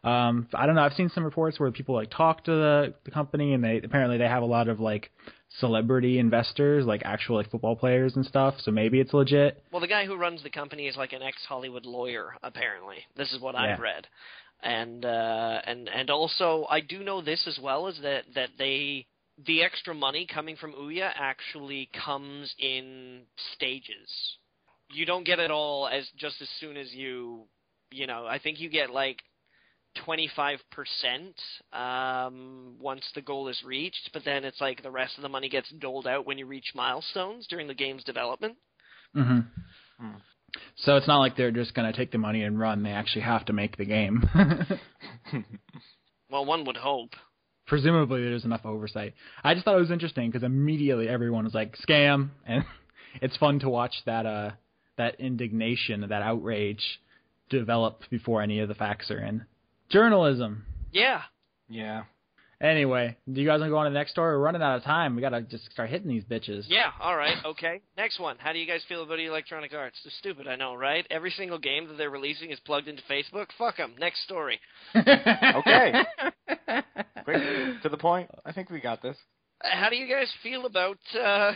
I don't know. I've seen some reports where people like talk to the company, and they have a lot of like celebrity investors, like actual like football players and stuff. So maybe it's legit. Well, the guy who runs the company is like an ex-Hollywood lawyer, apparently. This is what I've read, and also I do know this as well, is that the extra money coming from Ouya actually comes in stages. You don't get it all as soon as you know. I think you get like 25% once the goal is reached, but then it's like the rest of the money gets doled out when you reach milestones during the game's development. Mm-hmm. So it's not like they're just going to take the money and run. They actually have to make the game. Well, one would hope. Presumably there's enough oversight. I just thought it was interesting because immediately everyone was like, scam, and it's fun to watch that indignation, that outrage develop before any of the facts are in. Journalism. Yeah. Yeah. Anyway, do you guys want to go on to the next story? We're running out of time. We got to just start hitting these bitches. Yeah, all right, okay. Next one. How do you guys feel about Electronic Arts? They're stupid, I know, right? Every single game that they're releasing is plugged into Facebook. Fuck them. Next story. Okay. Quick, to the point. I think we got this. How do you guys feel about... How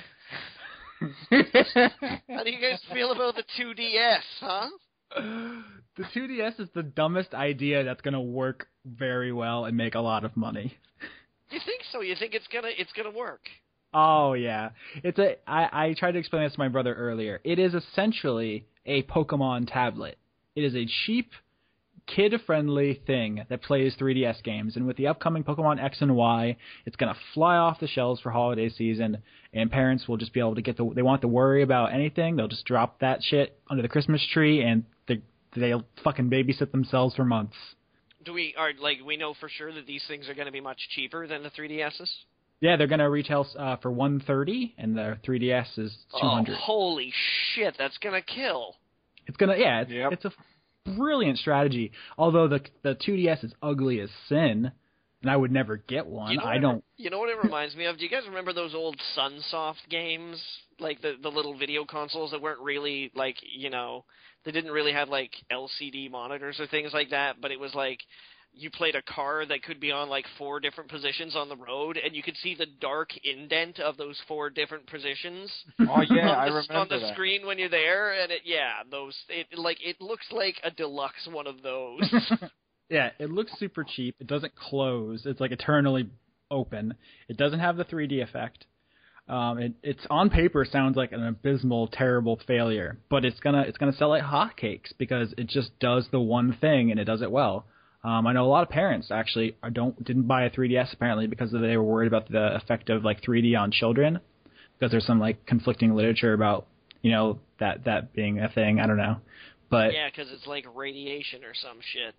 do you guys feel about the 2DS, huh? The 2DS is the dumbest idea that's going to work very well and make a lot of money. You think so? You think it's gonna work? Oh yeah, I tried to explain this to my brother earlier. It is essentially a Pokemon tablet. It is a cheap, kid-friendly thing that plays 3DS games, and with the upcoming Pokemon X and Y, it's gonna fly off the shelves for holiday season, and parents will just be able to they won't have to worry about anything. They'll just drop that shit under the Christmas tree, and they'll fucking babysit themselves for months. We know for sure that these things are going to be much cheaper than the 3DSs? Yeah, they're going to retail for $130, and the 3DS is $200. Oh, holy shit, that's going to kill. It's a brilliant strategy. Although the 2DS is ugly as sin, and I would never get one. You know what it reminds me of? Do you guys remember those old Sunsoft games? Like the little video consoles that weren't really like, they didn't really have like LCD monitors or things like that, but it was like you played a car that could be on like 4 different positions on the road, and you could see the dark indent of those 4 different positions. Oh yeah, I remember on the screen when you're there, and it looks like a deluxe one of those. Yeah, it looks super cheap. It doesn't close. It's like eternally open. It doesn't have the 3D effect. It's on paper sounds like an abysmal, terrible failure, but it's gonna sell like hotcakes because it just does the one thing and it does it well. I know a lot of parents actually didn't buy a 3DS apparently because they were worried about the effect of like 3D on children, because there's some like conflicting literature about that being a thing. I don't know, but yeah, because it's like radiation or some shit.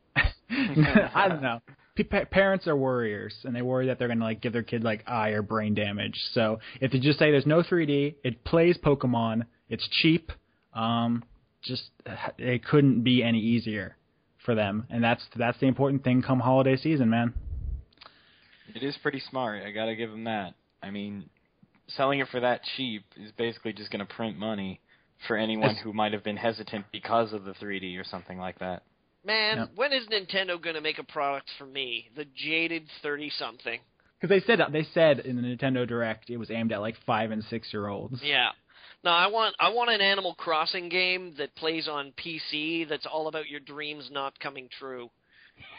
I don't know. Parents are worriers, and they worry that they're going to like give their kid like eye or brain damage. So if they just say there's no 3D, it plays Pokemon, it's cheap, it couldn't be any easier for them, and that's the important thing come holiday season, man. It is pretty smart. I got to give them that. I mean, selling it for that cheap is basically just going to print money for anyone who might have been hesitant because of the 3D or something like that. Man, when is Nintendo going to make a product for me, the jaded 30-something? Because they said in the Nintendo Direct it was aimed at like 5 and 6-year-olds. Yeah. No, I want an Animal Crossing game that plays on PC that's all about your dreams not coming true.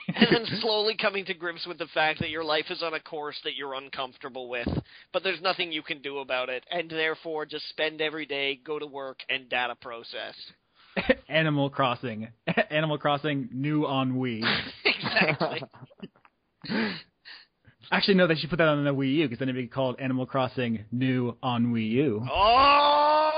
And then slowly coming to grips with the fact that your life is on a course that you're uncomfortable with, but there's nothing you can do about it, and therefore just spend every day, go to work, and data process. Animal Crossing new on Wii. Exactly. Actually, no, they should put that on the Wii U, because then it'd be called Animal Crossing new on Wii U. Oh,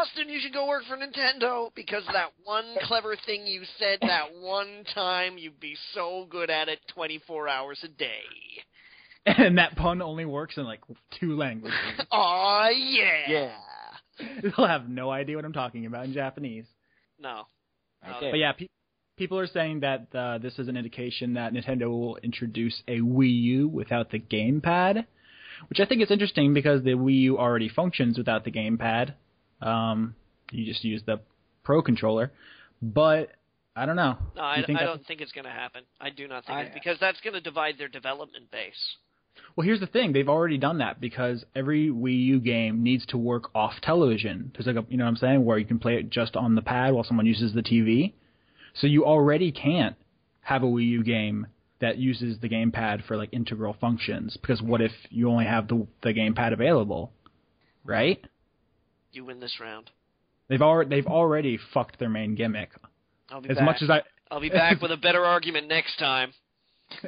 Austin, you should go work for Nintendo, because that one clever thing you said that one time, you'd be so good at it 24 hours a day. And that pun only works in like 2 languages. Oh, yeah. Yeah. They'll have no idea what I'm talking about in Japanese. No. Okay. But yeah, people are saying that this is an indication that Nintendo will introduce a Wii U without the gamepad, which I think is interesting because the Wii U already functions without the gamepad. You just use the Pro controller. But I don't know. No, I don't think it's going to happen. I do not think it's because that's going to divide their development base. Well, here's the thing. They've already done that because every Wii U game needs to work off television. There's like a, you know what I'm saying, where you can play it just on the pad while someone uses the TV. So you already can't have a Wii U game that uses the gamepad for like integral functions, because what if you only have the gamepad available, right? You win this round. They've already fucked their main gimmick. I'll be back. I'll be back with a better argument next time.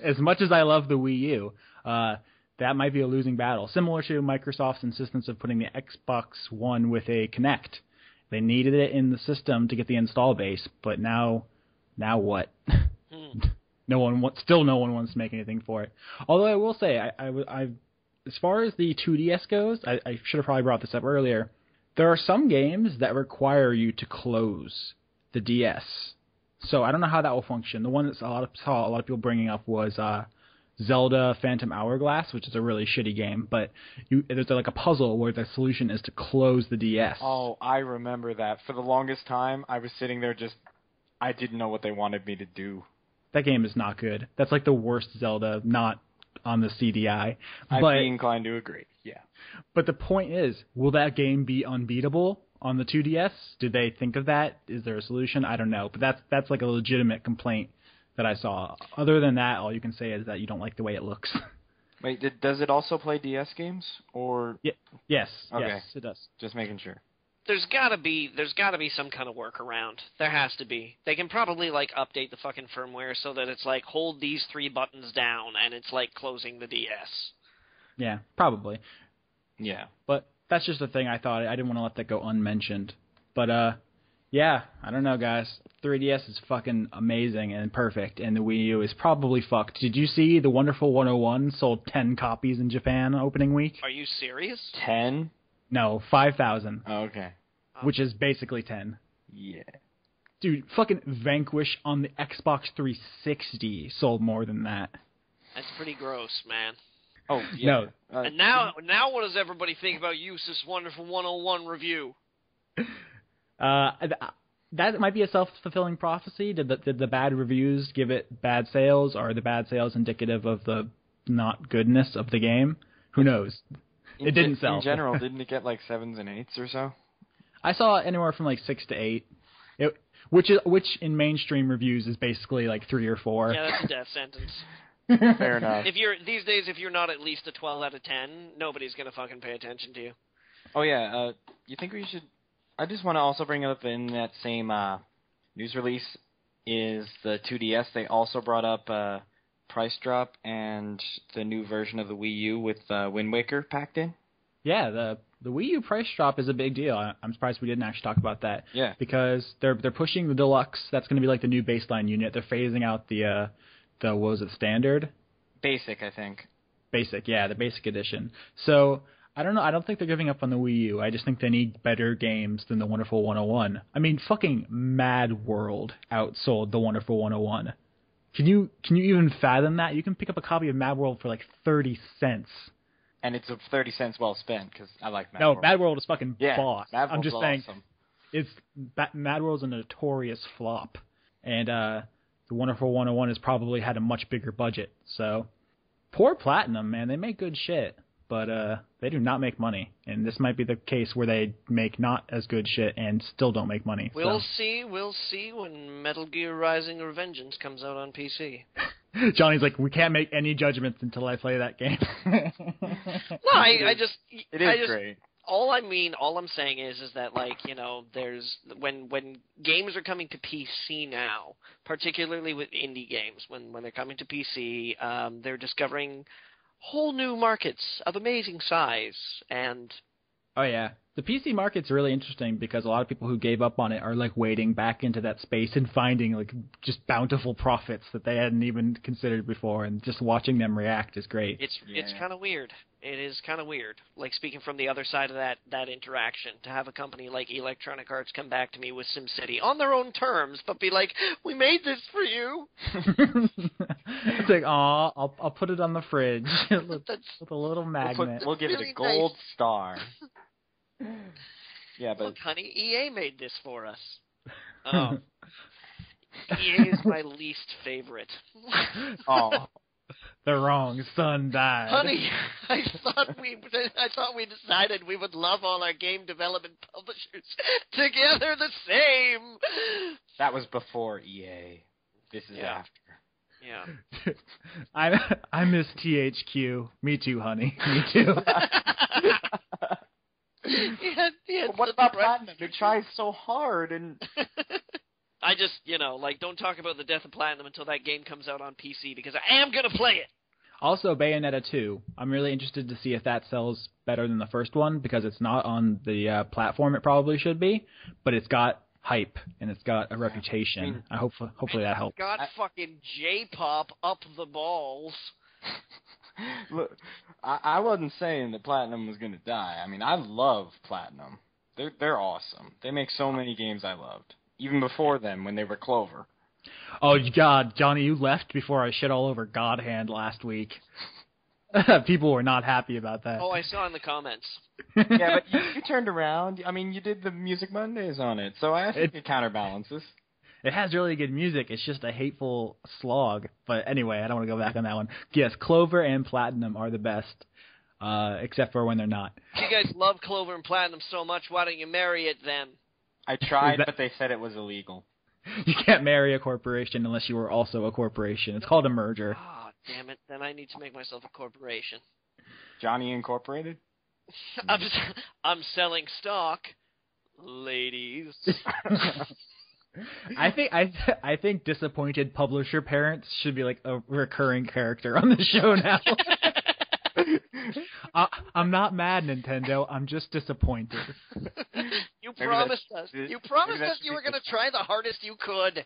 As much as I love the Wii U, that might be a losing battle. Similar to Microsoft's insistence of putting the Xbox One with a Kinect. They needed it in the system to get the install base, but now what? No one wants to make anything for it. Although I will say, I as far as the 2DS goes, I should have probably brought this up earlier. There are some games that require you to close the DS. So I don't know how that will function. The one that saw a lot of people bringing up was Zelda Phantom Hourglass, which is a really shitty game. But there's like a puzzle where the solution is to close the DS. Oh, I remember that. For the longest time, I was sitting there I didn't know what they wanted me to do. That game is not good. That's like the worst Zelda, not on the CDI. I'd be inclined to agree, yeah. But the point is, will that game be unbeatable on the 2DS? Did they think of that? Is there a solution? I don't know. But that's like a legitimate complaint that I saw. Other than that, all you can say is that you don't like the way it looks. Wait, does it also play DS games? Or Yes. Okay. Yes, it does. Just making sure. There's gotta be some kind of workaround. There has to be. They can probably like update the fucking firmware so that it's like hold these 3 buttons down and it's like closing the DS. Yeah, probably. Yeah. But that's just a thing I thought. I didn't want to let that go unmentioned. But yeah, I don't know, guys. 3DS is fucking amazing and perfect, and the Wii U is probably fucked. Did you see the Wonderful 101 sold 10 copies in Japan opening week? Are you serious? 10? No, 5,000. Oh, okay. Which is basically 10. Yeah. Dude, fucking Vanquish on the Xbox 360 sold more than that. That's pretty gross, man. Oh, yeah. No. And now what does everybody think about Use's Wonderful 101 review? That might be a self-fulfilling prophecy. Did the bad reviews give it bad sales? Or are the bad sales indicative of the not goodness of the game? Who knows? It didn't sell. In general, didn't it get like 7s and 8s or so? I saw anywhere from like 6 to 8. Which in mainstream reviews is basically like 3 or 4. Yeah, that's a death sentence. Fair enough. These days, if you're not at least a 12 out of 10, nobody's gonna fucking pay attention to you. Oh yeah, you think we should? I just want to also bring up in that same news release is the 2DS. They also brought up price drop and the new version of the Wii U with Wind Waker packed in. Yeah, the Wii U price drop is a big deal. I'm surprised we didn't actually talk about that. Yeah. Because they're pushing the deluxe. That's going to be like the new baseline unit. They're phasing out the what was it, standard? Basic, I think. Basic, yeah, the basic edition. So I don't know. I don't think they're giving up on the Wii U. I just think they need better games than the Wonderful 101. I mean, fucking Mad World outsold the Wonderful 101. Can you even fathom that? You can pick up a copy of Mad World for like 30 cents. And it's 30 cents well spent because I like Mad No, World. Mad World is fucking boss. Mad I'm just saying, awesome. Mad World's a notorious flop, and the Wonderful 101 has probably had a much bigger budget. So, poor Platinum, man. They make good shit, but they do not make money. And this might be the case where they make not as good shit and still don't make money. We'll see when Metal Gear Rising: Revengeance comes out on PC. Johnny's like, we can't make any judgments until I play that game. No, It is great. All I'm saying is that, like, you know, there's when games are coming to PC now, particularly with indie games, when they're coming to PC, they're discovering whole new markets of amazing size. And oh yeah, the PC market's really interesting because a lot of people who gave up on it are like wading back into that space and finding like just bountiful profits that they hadn't even considered before, and just watching them react is great. It's kind of weird. It is kind of weird. Like, speaking from the other side of that interaction, to have a company like Electronic Arts come back to me with SimCity on their own terms, but be like, "We made this for you." It's like, aw, I'll put it on the fridge with a little magnet. We'll give really it a gold nice. star. Yeah, but Look, honey, EA made this for us. Oh. EA is my least favorite. oh, The wrong son died. Honey, I thought we decided we would love all our game development publishers together the same. that was before EA. This is Yeah. after. Yeah. I miss THQ. Me too, honey. Me too. But what about Platinum? It tries so hard, and I just, don't talk about the death of Platinum until that game comes out on PC, because I am going to play it. Also, Bayonetta 2. I'm really interested to see if that sells better than the first one, because it's not on the platform it probably should be, but it's got hype, and it's got a reputation. Hopefully that helps. It's got fucking J-pop up the balls. look, I wasn't saying that Platinum was going to die. I mean, I love Platinum. They're awesome. They make so many games I loved, even before them when they were Clover. Oh, God, Johnny, you left before I shit all over God Hand last week. People were not happy about that. Oh, I saw in the comments. Yeah, but you turned around. I mean, you did the Music Mondays on it, so I think it counterbalances. It has really good music. It's just a hateful slog. But anyway, I don't want to go back on that one. Yes, Clover and Platinum are the best, except for when they're not. If you guys love Clover and Platinum so much, why don't you marry it then? I tried, but they said it was illegal. You can't marry a corporation unless you were also a corporation. It's called a merger. Oh, damn it. Then I need to make myself a corporation. Johnny Incorporated? I'm selling stock, ladies. I think disappointed publisher parents should be like a recurring character on the show now. I'm not mad, Nintendo. I'm just disappointed. You promised us you were going to try the hardest you could.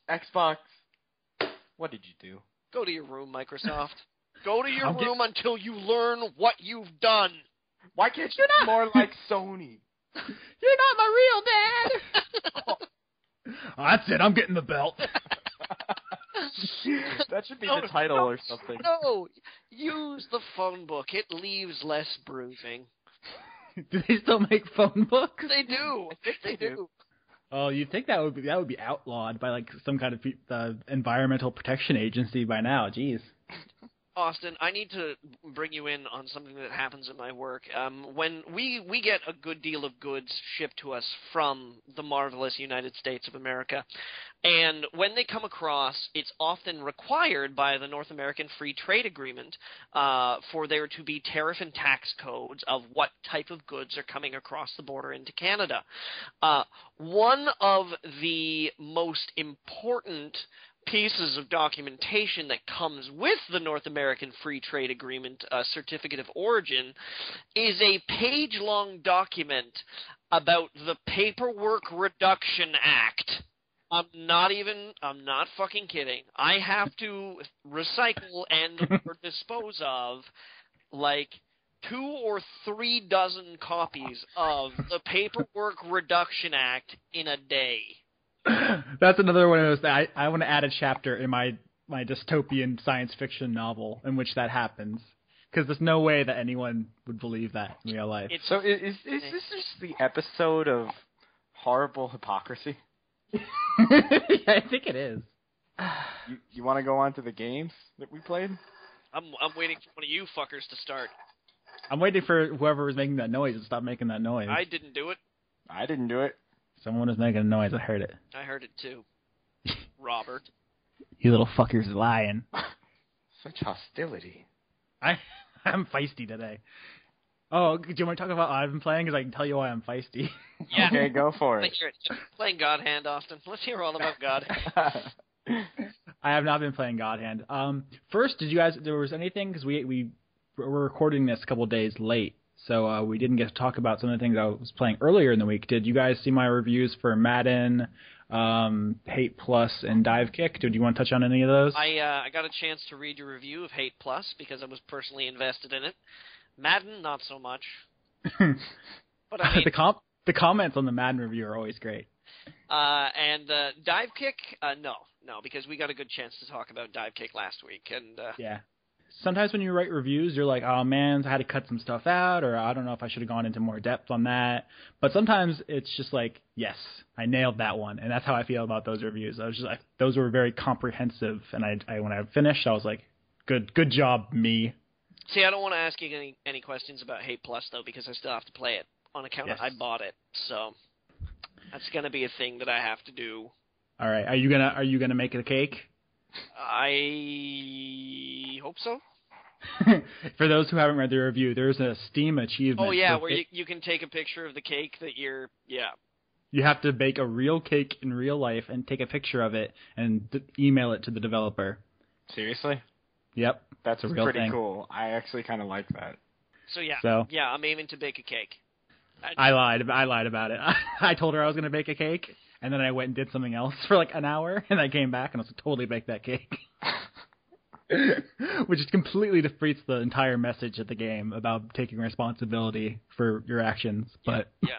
Xbox. What did you do? Go to your room, Microsoft. Go to your room until you learn what you've done. Why can't you be more like Sony? You're not my real dad. Oh, that's it. I'm getting the belt. That should be the title or something. No, use the phone book. It leaves less bruising. Do they still make phone books? They do. They do. Oh, you'd think that would be outlawed by like some kind of environmental protection agency by now. Jeez. Austin, I need to bring you in on something that happens in my work. When we get a good deal of goods shipped to us from the marvelous United States of America, and when they come across, it's often required by the North American Free Trade Agreement for there to be tariff and tax codes of what type of goods are coming across the border into Canada. One of the most important pieces of documentation that comes with the North American Free Trade Agreement Certificate of Origin is a page-long document about the Paperwork Reduction Act. I'm not fucking kidding. I have to recycle and or dispose of like 2 or 3 dozen copies of the Paperwork Reduction Act in a day. That's another one of those. I want to add a chapter in my dystopian science fiction novel in which that happens, because there's no way that anyone would believe that in real life. So is this just the episode of horrible hypocrisy? Yeah, I think it is. You want to go on to the games that we played? I'm waiting for one of you fuckers to start. I'm waiting for whoever was making that noise to stop making that noise. I didn't do it. I didn't do it. Someone was making a noise. I heard it. I heard it too. Robert. You little fucker's lying. Such hostility. I'm feisty today. Oh, do you want to talk about what I've been playing? Because I can tell you why I'm feisty. Yeah. Okay, go for it. Let's hear it. Playing God Hand, Austin. Let's hear all about God. I have not been playing God Hand. First, there was anything, because we were recording this a couple of days late, so we didn't get to talk about some of the things I was playing earlier in the week. Did you guys see my reviews for Madden, Hate Plus, and Dive Kick? Did you want to touch on any of those? I got a chance to read your review of Hate Plus because I was personally invested in it. Madden, not so much. But I mean, the comments on the Madden review are always great. And Dive Kick, no, because we got a good chance to talk about Dive Kick last week. And yeah. Sometimes when you write reviews, you're like, oh man, I had to cut some stuff out, or I don't know if I should have gone into more depth on that. But sometimes it's just like, yes, I nailed that one, and that's how I feel about those reviews. I was just like, those were very comprehensive, and I when I finished, I was like, good job, me. See, I don't want to ask you any questions about Hate Plus though, because I still have to play it on account of I bought it, so that's gonna be a thing that I have to do. All right, are you gonna make a cake? I hope so. For those who haven't read the review, there's a Steam achievement. Oh yeah, where you can take a picture of the cake that you're You have to bake a real cake in real life and take a picture of it and email it to the developer. Seriously? Yep. That's a real pretty thing. cool. I actually kind of like that. So I'm aiming to bake a cake. I lied about it. I told her I was going to bake a cake, and then I went and did something else for like an hour, and I came back and I was like, totally bake that cake. Which completely defeats the entire message of the game about taking responsibility for your actions. But yeah.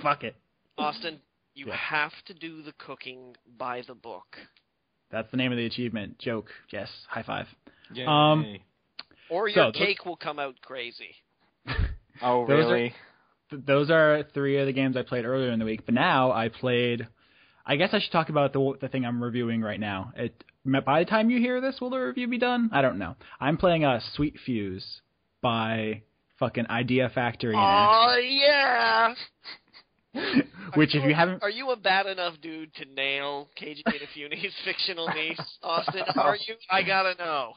Fuck it. Austin, you have to do the cooking by the book. That's the name of the achievement. Joke. Yes. High five. Yay. Or your cake will come out crazy. Oh, really? Those are 3 of the games I played earlier in the week. But now I guess I should talk about the thing I'm reviewing right now. By the time you hear this, will the review be done? I don't know. I'm playing Sweet Fuse by fucking Idea Factory. Oh, yeah! Which, if you haven't... Are you a bad enough dude to nail Keiji Inafune's fictional niece, Austin? Are you? I gotta know.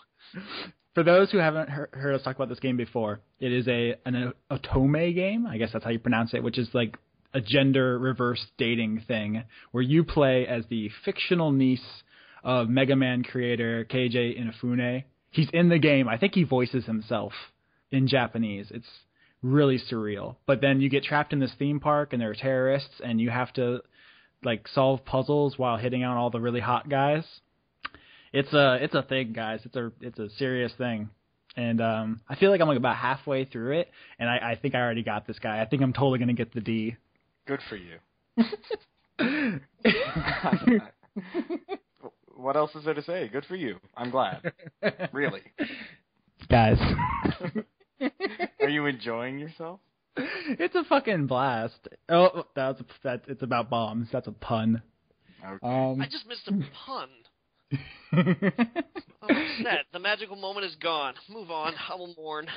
For those who haven't heard us talk about this game before, it is an otome game. I guess that's how you pronounce it, which is like a gender reverse dating thing where you play as the fictional niece of Mega Man creator Keiji Inafune. He's in the game. I think he voices himself in Japanese. It's really surreal. But then you get trapped in this theme park and there are terrorists and you have to like solve puzzles while hitting out all the really hot guys. It's a thing, guys. It's a serious thing. and I feel like I'm like about halfway through it, and I think I already got this guy. I think I'm totally gonna get the D. Good for you. What else is there to say? Good for you. I'm glad. Really. Guys. Are you enjoying yourself? It's a fucking blast. Oh, it's about bombs. That's a pun. Okay. I just missed a pun. I'm upset. The magical moment is gone. Move on. I will mourn.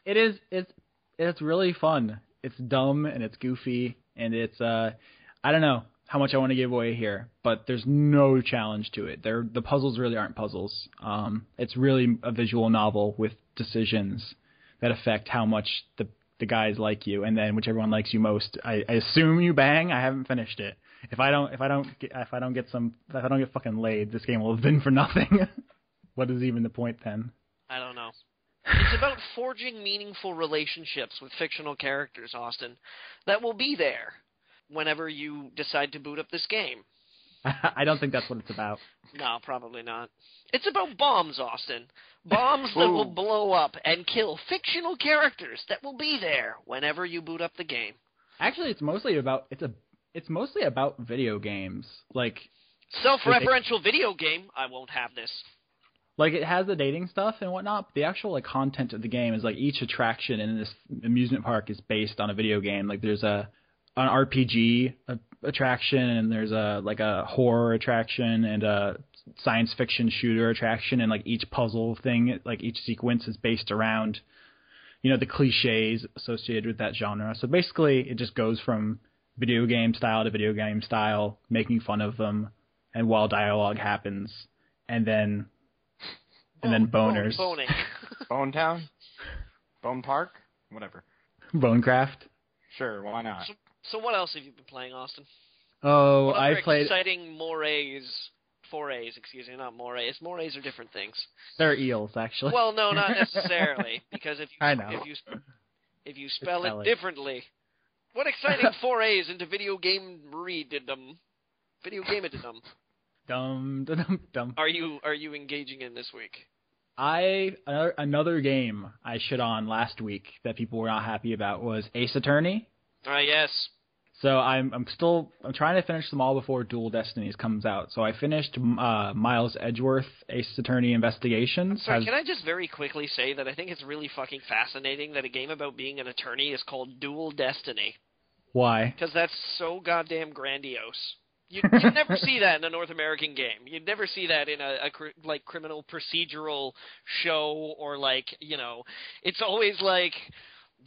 It's really fun. It's dumb and it's goofy and it's I don't know how much I want to give away here, but there's no challenge to it. The puzzles really aren't puzzles. It's really a visual novel with decisions that affect how much the guys like you, and then whichever one likes you most. I assume you bang. I haven't finished it. If I don't get fucking laid, this game will have been for nothing. What is even the point then? I don't know. It's about forging meaningful relationships with fictional characters, Austin, that will be there whenever you decide to boot up this game. I don't think that's what it's about. No, probably not. It's about bombs, Austin. Bombs that will blow up and kill fictional characters that will be there whenever you boot up the game. Actually, it's mostly about video games. Like self-referential video game. I won't have this. Like, it has the dating stuff and whatnot, but the actual, like, content of the game is, like, each attraction in this amusement park is based on a video game. Like, there's an RPG attraction, and there's a horror attraction, and a science fiction shooter attraction, and, like, each puzzle thing, like, each sequence is based around, the cliches associated with that genre. So basically, it just goes from video game style to video game style, making fun of them, and while dialogue happens, and then boners. Boning. Bone Town? Bone Park? Whatever. Bonecraft? Sure, why not? So what else have you been playing, Austin? Oh, I played... exciting forays, excuse me, not morays. Morays are different things. They're eels, actually. Well, no, not necessarily, because I know. if you spell it differently. What exciting forays into video game read-dom? Video game-a-dom. Dum. Are you engaging in this week? Another game I shit on last week that people were not happy about was Ace Attorney. Yes. So I'm trying to finish them all before Dual Destinies comes out. So I finished Miles Edgeworth Ace Attorney Investigations. Sorry, can I just very quickly say that I think it's really fucking fascinating that a game about being an attorney is called Dual Destiny. Why? Because that's so goddamn grandiose. You'd never see that in a North American game. You'd never see that in a criminal procedural show or it's always like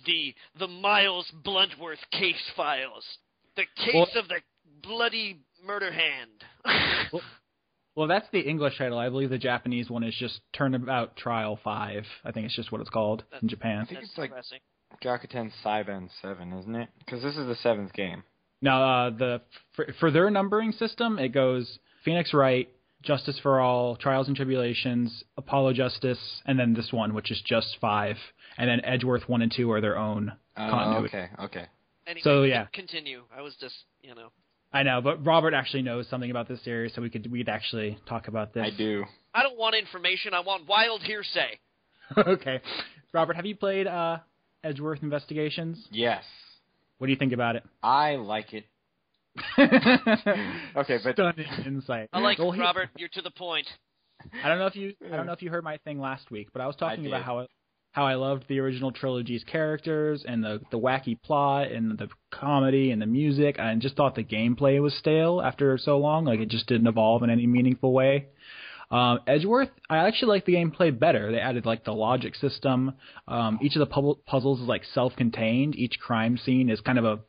the Miles Bluntworth case files, the case of the bloody murder hand. Well, that's the English title. I believe the Japanese one is just Turnabout Trial 5. I think it's just what it's called in Japan. I think it's like Gyakuten Saiban 7, isn't it? Because this is the 7th game. Now, for their numbering system, it goes Phoenix Wright, Justice for All, Trials and Tribulations, Apollo Justice, and then this one, which is just 5. And then Edgeworth 1 and 2 are their own continuity. Okay. Anyway, so, yeah. Continue. I was just, I know, but Robert actually knows something about this series, so we'd actually talk about this. I do. I don't want information. I want wild hearsay. Okay. Robert, have you played Edgeworth Investigations? Yes. What do you think about it? I like it. Okay, but stunning insight. I like it, Robert. You're to the point. I don't know if you heard my thing last week, but I was talking about how I loved the original trilogy's characters and the wacky plot and the comedy and the music, and just thought the gameplay was stale after so long. Like, it just didn't evolve in any meaningful way. Edgeworth, I actually like the gameplay better. They added the logic system. Each of the puzzles is self-contained. Each crime scene is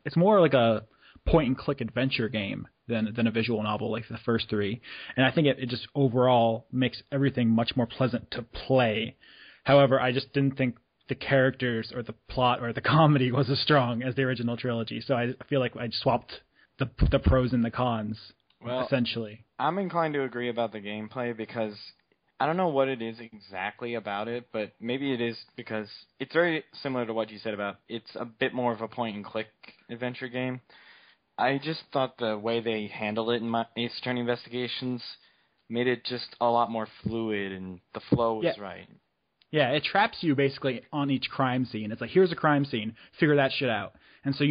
it's more like a point-and-click adventure game than a visual novel like the first 3. And I think it just overall makes everything much more pleasant to play. However, I just didn't think the characters or the plot or the comedy was as strong as the original trilogy. So I feel like I swapped the pros and the cons, essentially. I'm inclined to agree about the gameplay because I don't know what it is exactly about it, but maybe it is because it's very similar to what you said about it's a bit more of a point-and-click adventure game. I just thought the way they handled it in my Ace Attorney Investigations made it just a lot more fluid, and the flow was right. Yeah, it traps you basically on each crime scene. It's like, here's a crime scene, figure that shit out. And so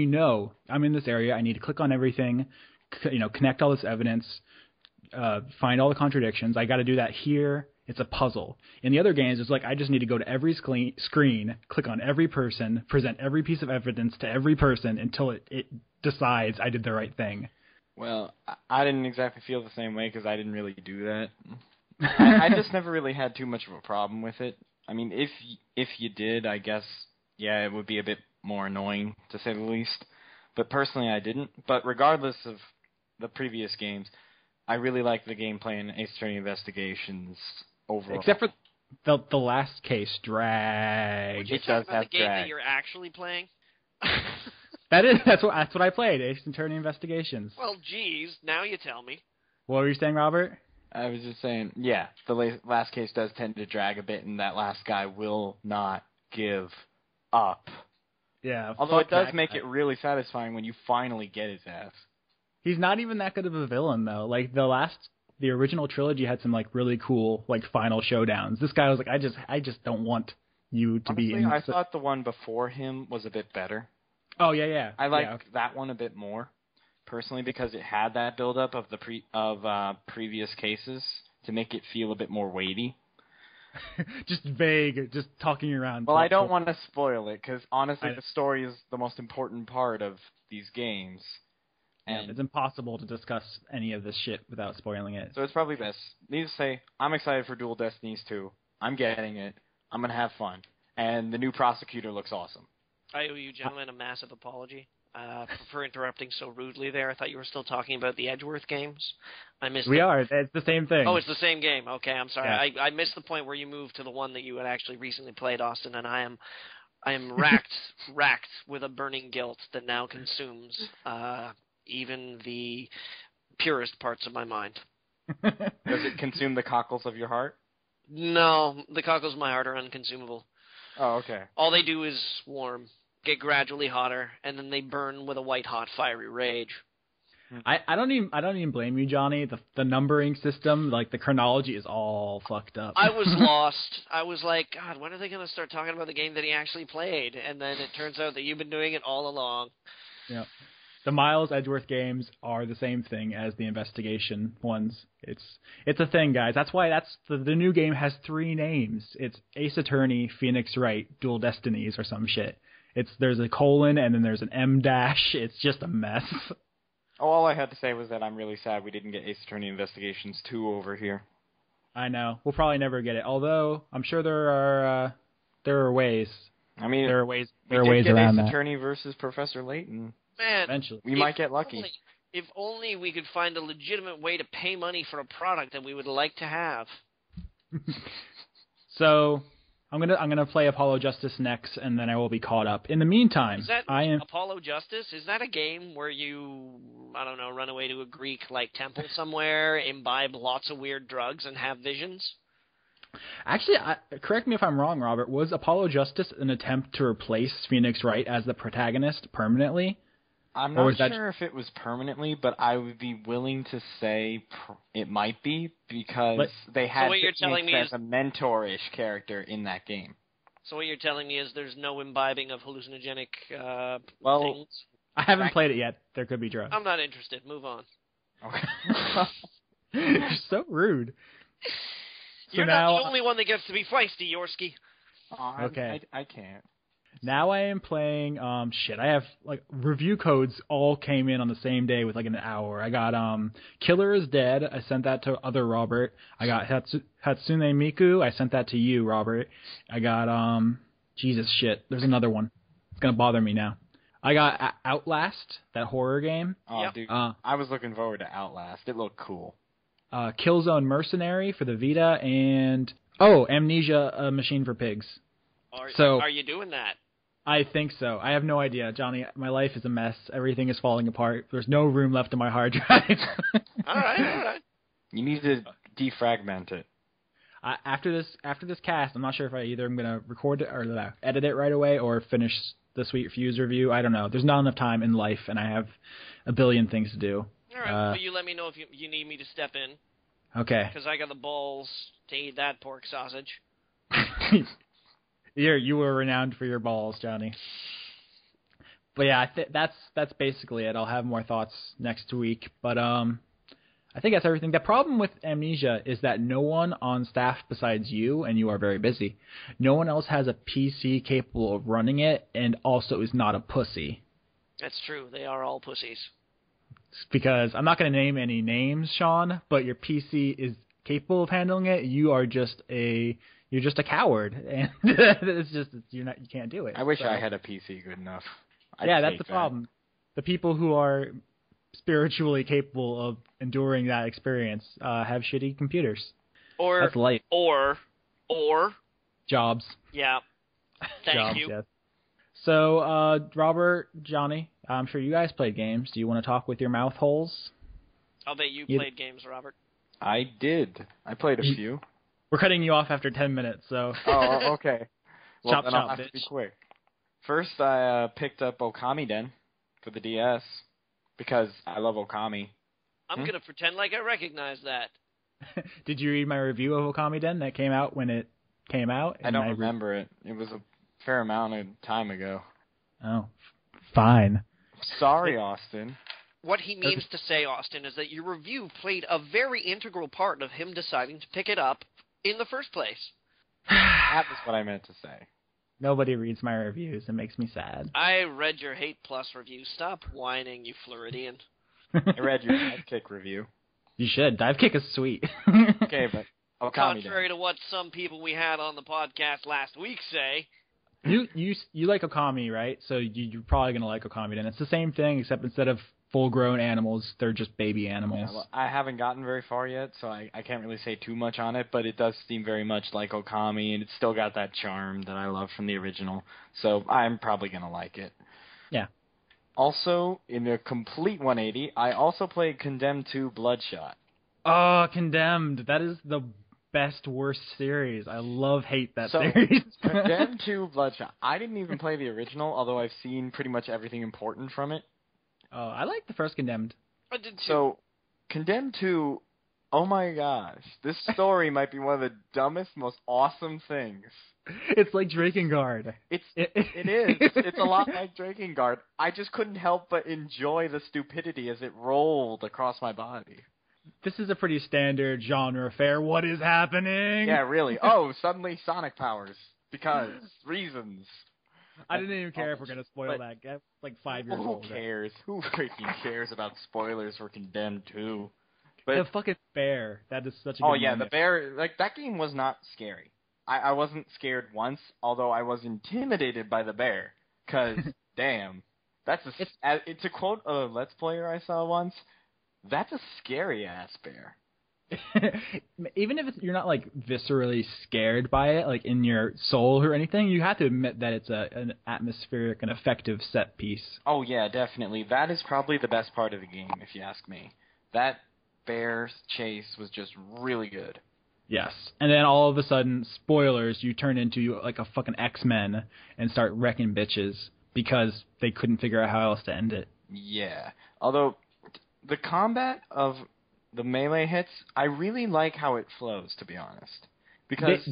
I'm in this area, I need to click on everything, connect all this evidence, find all the contradictions. I got to do that here. It's a puzzle. In the other games, it's like I just need to go to every screen, click on every person, present every piece of evidence to every person until it decides I did the right thing. Well, I didn't exactly feel the same way because I didn't really do that. I just never really had too much of a problem with it. I mean, if you did, I guess, yeah, it would be a bit more annoying, to say the least. But personally, I didn't. But regardless of the previous games, I really like the gameplay in Ace Attorney Investigations overall. Except for the last case, drag. Would you talk about the game that you're actually playing? That's what I played, Ace Attorney Investigations. Well, geez, now you tell me. What were you saying, Robert? I was just saying, yeah, the last case does tend to drag a bit, and that last guy will not give up. Yeah. Although it does make it really satisfying when you finally get his ass. He's not even that good of a villain, though. Like, the original trilogy had some, like, really cool, like, final showdowns. This guy was like, I just don't want you to Honestly, be in... I thought the one before him was a bit better. Oh, yeah. I like that one a bit more, personally, because it had that buildup of previous cases to make it feel a bit more weighty. Just vague, just talking around. Well, I don't want to spoil it, because honestly, the story is the most important part of these games. And it's impossible to discuss any of this shit without spoiling it. So it's probably best. Needless to say, I'm excited for Dual Destinies 2. I'm getting it. I'm going to have fun. And the new prosecutor looks awesome. I owe you gentlemen a massive apology for interrupting so rudely there. I thought you were still talking about the Edgeworth games. I missed. We are. It's the same thing. Oh, it's the same game. Okay, I'm sorry. Yeah. I missed the point where you moved to the one that you had actually recently played, Austin, and I am racked with a burning guilt that now consumes even the purest parts of my mind. Does it consume the cockles of your heart? No, the cockles of my heart are unconsumable. Oh, okay. All they do is warm, get gradually hotter, and then they burn with a white-hot, fiery rage. I don't even blame you, Johnny. The numbering system, like the chronology, is all fucked up. I was lost. I was like, God, when are they going to start talking about the game that he actually played? And then it turns out that you've been doing it all along. Yeah. The Miles Edgeworth games are the same thing as the investigation ones. It's a thing, guys. That's why the new game has 3 names. It's Ace Attorney, Phoenix Wright, Dual Destinies, or some shit. There's a colon and then there's an M dash. It's just a mess. Oh, all I had to say was that I'm really sad we didn't get Ace Attorney Investigations 2 over here. I know. We'll probably never get it. Although I'm sure there are ways. I mean, there are ways around around Ace that. Attorney versus Professor Layton. Man, eventually we might get lucky. If only we could find a legitimate way to pay money for a product that we would like to have. So I'm gonna play Apollo Justice next, and then I will be caught up. In the meantime, Apollo Justice? Is that a game where you, I don't know, run away to a Greek temple somewhere, imbibe lots of weird drugs, and have visions? Actually, correct me if I'm wrong, Robert. Was Apollo Justice an attempt to replace Phoenix Wright as the protagonist permanently? I'm not sure if it was permanently, but I would be willing to say it might be because they had Phoenix as a mentor-ish character in that game. So what you're telling me is there's no imbibing of hallucinogenic things? I haven't played it yet. There could be drugs. I'm not interested. Move on. Okay. You're so rude. You're not the only one that gets to be feisty, Yorsky. Okay. I can't. Now I am playing, I have, review codes all came in on the same day with, an hour. I got, Killer is Dead. I sent that to other Robert. I got Hatsune Miku. I sent that to you, Robert. I got, Jesus shit. There's another one. It's going to bother me now. I got Outlast, that horror game. Oh, yep. Dude. I was looking forward to Outlast. It looked cool. Killzone Mercenary for the Vita, and, Amnesia, A Machine for Pigs. Are you doing that? I think so. I have no idea, Johnny. My life is a mess. Everything is falling apart. There's no room left in my hard drive. All right. You need to defragment it. After this cast, I'm not sure if I either am going to record it or edit it right away or finish the Sweet Fuse review. I don't know. There's not enough time in life, and I have a billion things to do. All right. Well, you let me know if you need me to step in. Okay. Because I got the balls to eat that pork sausage. You were renowned for your balls, Johnny. But yeah, that's basically it. I'll have more thoughts next week. But I think that's everything. The problem with Amnesia is that no one on staff besides you, and you are very busy, no one else has a PC capable of running it, and also is not a pussy. That's true. They are all pussies. Because I'm not going to name any names, Sean, but your PC is capable of handling it. You're just a coward, and you can't do it. I wish I had a PC good enough. Yeah, that's the problem. The people who are spiritually capable of enduring that experience have shitty computers. Or that's life. Or jobs. Yeah. Thank jobs, you. Yes. So, Robert, Johnny, I'm sure you guys played games. Do you want to talk with your mouth holes? I'll bet you played games, Robert. I did. I played a few. We're cutting you off after 10 minutes, so... Oh, okay. Well, chop, then chop, I'll have bitch. to be quick. First, I picked up Okami Den for the DS because I love Okami. I'm going to pretend like I recognize that. Did you read my review of Okami Den that came out when it came out? I don't remember it. It was a fair amount of time ago. Oh, fine. Sorry, Austin. What he means to say, Austin, is that your review played a very integral part of him deciding to pick it up in the first place. That was what I meant to say. Nobody reads my reviews. It makes me sad. I read your Hate Plus review. Stop whining, you Floridian. I read your Dive Kick review. You should. Dive Kick is sweet. Okay, but Okami contrary to what some people we had on the podcast last week say. You like Okami, right? So you're probably going to like Okami Den. It's the same thing, except instead of full-grown animals, they're just baby animals. Yeah, well, I haven't gotten very far yet, so I can't really say too much on it, but it does seem very much like Okami, and it's still got that charm that I love from the original, so I'm probably going to like it. Yeah. Also, in a complete 180, I also played Condemned 2 Bloodshot. Oh, Condemned. That is the best, worst series. I hate that series. Condemned 2 Bloodshot. I didn't even play the original, although I've seen pretty much everything important from it. Oh, I like the first Condemned. I did too. So, Condemned 2, oh my gosh, this story might be one of the dumbest, most awesome things. It's like Drakengard. It is. It's a lot like Drakengard. I just couldn't help but enjoy the stupidity as it rolled across my body. This is a pretty standard genre fare. What is happening? Yeah, really. Oh, suddenly Sonic powers. Because reasons. I didn't even care if we're going to spoil that. That's like 5 years old. Who cares? Who freaking cares about spoilers for Condemned 2? But the fucking bear. That is such a good Oh, yeah, moment. the bear. Like, that game was not scary. I wasn't scared once, although I was intimidated by the bear. Because, damn. To quote a Let's Player I saw once, that's a scary-ass bear. Even if you're not like viscerally scared by it, like in your soul or anything, you have to admit that it's an atmospheric and effective set piece. Oh yeah, definitely. That is probably the best part of the game, if you ask me. That bear chase was just really good. Yes, and then all of a sudden, spoilers, you turn into like a fucking X-Men and start wrecking bitches because they couldn't figure out how else to end it. Yeah, although the combat of the melee hits, I really like how it flows, to be honest. Because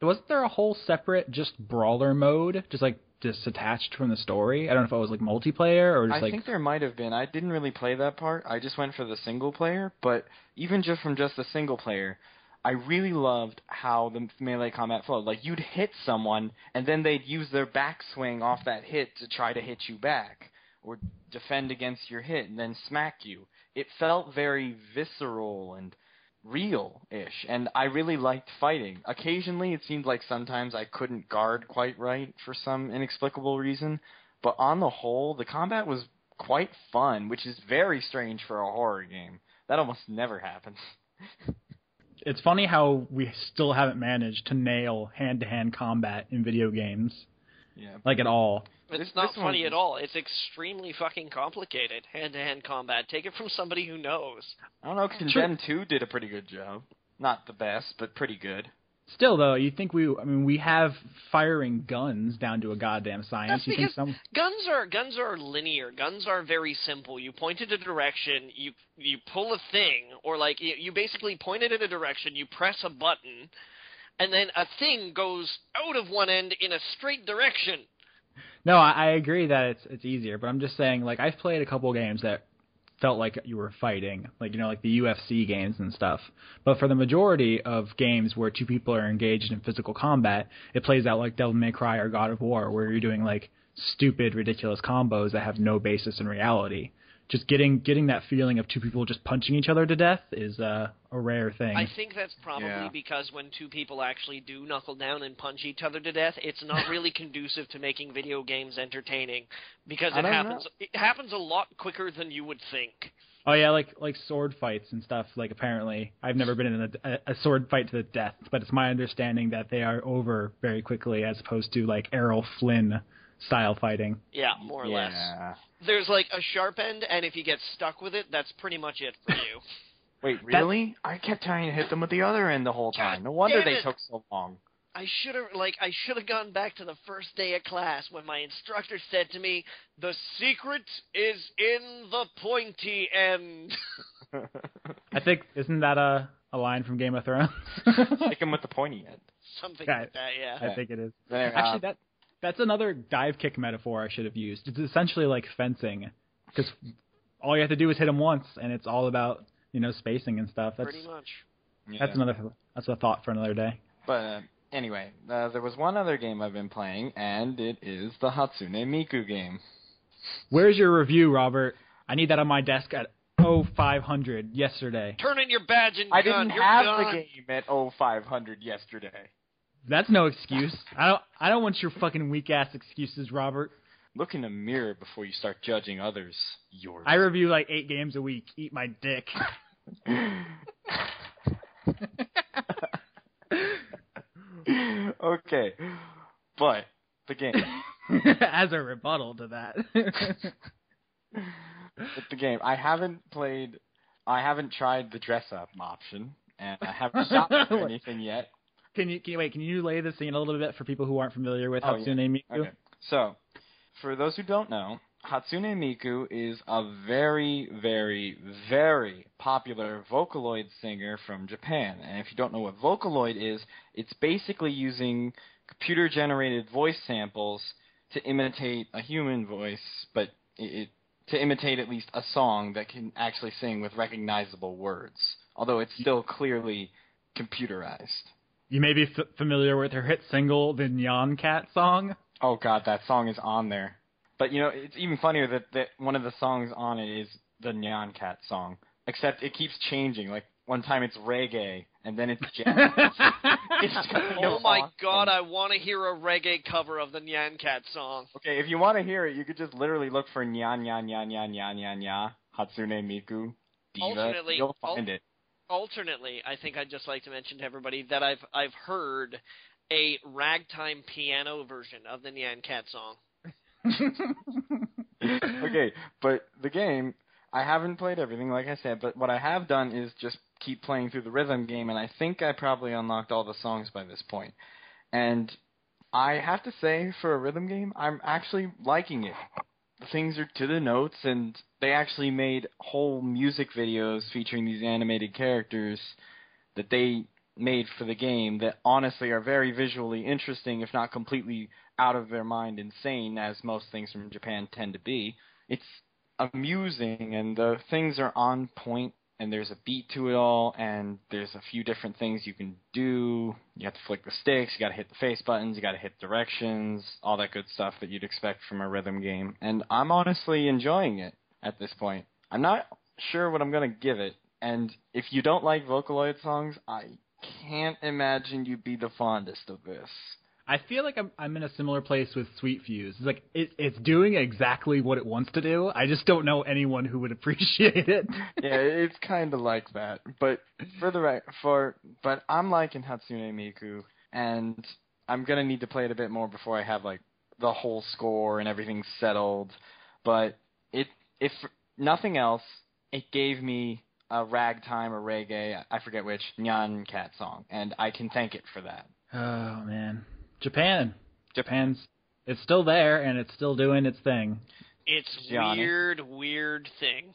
wasn't there a whole separate just brawler mode, just detached from the story? I don't know if it was like multiplayer or just I think there might have been. I didn't really play that part. I just went for the single player. But even just from just the single player, I really loved how the melee combat flowed. Like, you'd hit someone, and then they'd use their backswing off that hit to try to hit you back, or defend against your hit and then smack you. It felt very visceral and real-ish, and I really liked fighting. Occasionally, it seemed like sometimes I couldn't guard quite right for some inexplicable reason, but on the whole, the combat was quite fun, which is very strange for a horror game. That almost never happens. It's funny how we still haven't managed to nail hand-to-hand combat in video games. Yeah. Like, at all. It's not funny at all. It's extremely fucking complicated, hand-to-hand combat. Take it from somebody who knows. I don't know, Condemned 2 did a pretty good job. Not the best, but pretty good. Still, though, you think we have firing guns down to a goddamn science. That's because guns are linear. Guns are very simple. You point it in a direction, you pull a thing, or like you basically point it in a direction, you press a button, and then a thing goes out of one end in a straight direction. No, I agree that it's easier, but I'm just saying, like, I've played a couple of games that felt like you were fighting, like, you know, like the UFC games and stuff. But for the majority of games where two people are engaged in physical combat, it plays out like Devil May Cry or God of War, where you're doing, like, stupid, ridiculous combos that have no basis in reality. Just getting that feeling of two people just punching each other to death is a rare thing. I think that's probably because when two people actually do knuckle down and punch each other to death, it's not really conducive to making video games entertaining, because it happens a lot quicker than you would think. Oh yeah, like sword fights and stuff. Like, apparently, I've never been in a sword fight to the death, but it's my understanding that they are over very quickly, as opposed to like Errol Flynn style fighting. Yeah, more or less. There's like a sharp end, and if you get stuck with it, that's pretty much it for you. Wait, really? I kept trying to hit them with the other end the whole time. No wonder they took so long. I should have gone back to the first day of class when my instructor said to me, "The secret is in the pointy end." I think, isn't that a line from Game of Thrones? Take him with the pointy end. Something like that, yeah. I think it is. Actually, that's another dive kick metaphor I should have used. It's essentially like fencing, because all you have to do is hit them once, and it's all about, you know, spacing and stuff. Pretty much. That's a thought for another day. But anyway, there was one other game I've been playing, and it is the Hatsune Miku game. Where's your review, Robert? I need that on my desk at 0500 yesterday. Turn in your badge and I didn't have the game at 0500 yesterday. That's no excuse. I don't want your fucking weak ass excuses, Robert. Look in the mirror before you start judging others. I review like 8 games a week. Eat my dick. Okay, but the game. As a rebuttal to that. But the game. I haven't tried the dress up option, and I haven't shopped for anything yet. Can you lay the scene a little bit for people who aren't familiar with Hatsune Miku? Okay. So, for those who don't know, Hatsune Miku is a very, very, very popular Vocaloid singer from Japan. And if you don't know what Vocaloid is, it's basically using computer-generated voice samples to imitate a human voice, but to imitate at least a song that can actually sing with recognizable words, although it's still clearly computerized. You may be familiar with her hit single, the Nyan Cat song. Oh, God, that song is on there. But, you know, it's even funnier that one of the songs on it is the Nyan Cat song, except it keeps changing. Like, one time it's reggae, and then it's jazz. Oh, my God, I want to hear a reggae cover of the Nyan Cat song. Okay, if you want to hear it, you could just literally look for Nyan, Nyan, Nyan, Nyan, Nyan, Nyan, Nyan, Hatsune Miku, Diva. You'll find it. Alternately, I think I'd just like to mention to everybody that I've heard a ragtime piano version of the Nyan Cat song. Okay, but the game, I haven't played everything, like I said, but what I have done is just keep playing through the rhythm game, and I think I probably unlocked all the songs by this point. And I have to say, for a rhythm game, I'm actually liking it. Things are to the notes, and they actually made whole music videos featuring these animated characters that they made for the game that honestly are very visually interesting, if not completely out of their mind insane, as most things from Japan tend to be. It's amusing, and the things are on point, and there's a beat to it all, and there's a few different things you can do. You have to flick the sticks, you gotta hit the face buttons, you gotta hit directions, all that good stuff that you'd expect from a rhythm game. And I'm honestly enjoying it at this point. I'm not sure what I'm gonna give it, and if you don't like Vocaloid songs, I can't imagine you'd be the fondest of this. I feel like I'm in a similar place with Sweet Fuse. It's like it's doing exactly what it wants to do. I just don't know anyone who would appreciate it. Yeah, it's kind of like that. But but I'm liking Hatsune Miku, and I'm gonna need to play it a bit more before I have like the whole score and everything settled. But if nothing else, it gave me a ragtime or reggae, I forget which, Nyan Cat song, and I can thank it for that. Oh man. Japan's it's still there, and it's still doing its thing. It's weird thing.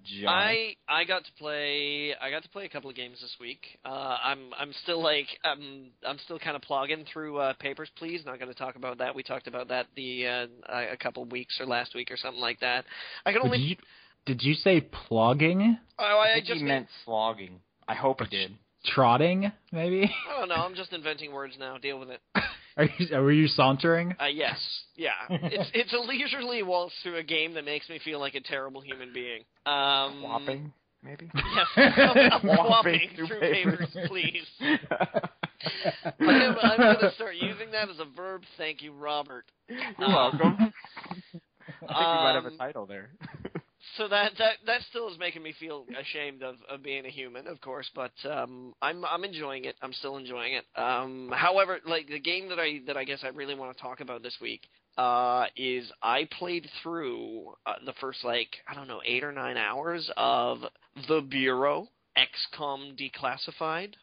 Johnny? I got to play a couple of games this week. I'm still I'm still kind of plogging through Papers, Please. Not going to talk about that. We talked about that a couple of weeks or last week or something like that. I can only. Did you say plogging? Oh, I think he meant slogging. I hope he did. Trotting, maybe? I don't know. I'm just inventing words now. Deal with it. Were you sauntering? Yes. Yeah. It's a leisurely waltz through a game that makes me feel like a terrible human being. Whopping, maybe? Yes. I'm whopping through Papers, Please. I'm going to start using that as a verb. Thank you, Robert. You're welcome. I think we might have a title there. So that still is making me feel ashamed of being a human, of course, but I'm enjoying it. I'm still enjoying it. However, like the game that I guess I really want to talk about this week is I played through the first 8 or 9 hours of The Bureau, XCOM Declassified.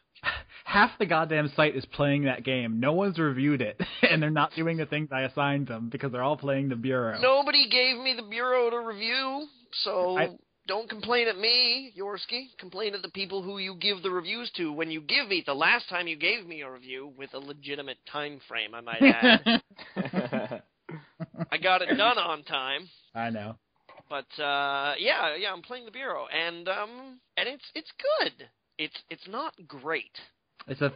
Half the goddamn site is playing that game. No one's reviewed it, and they're not doing the things I assigned them because they're all playing The Bureau. Nobody gave me The Bureau to review, so don't complain at me, Yorsky. Complain at the people who you give the reviews to when you give me, the last time you gave me a review with a legitimate time frame, I might add. I got it done on time. I know. But, yeah, I'm playing The Bureau, and it's good. It's not great. It's a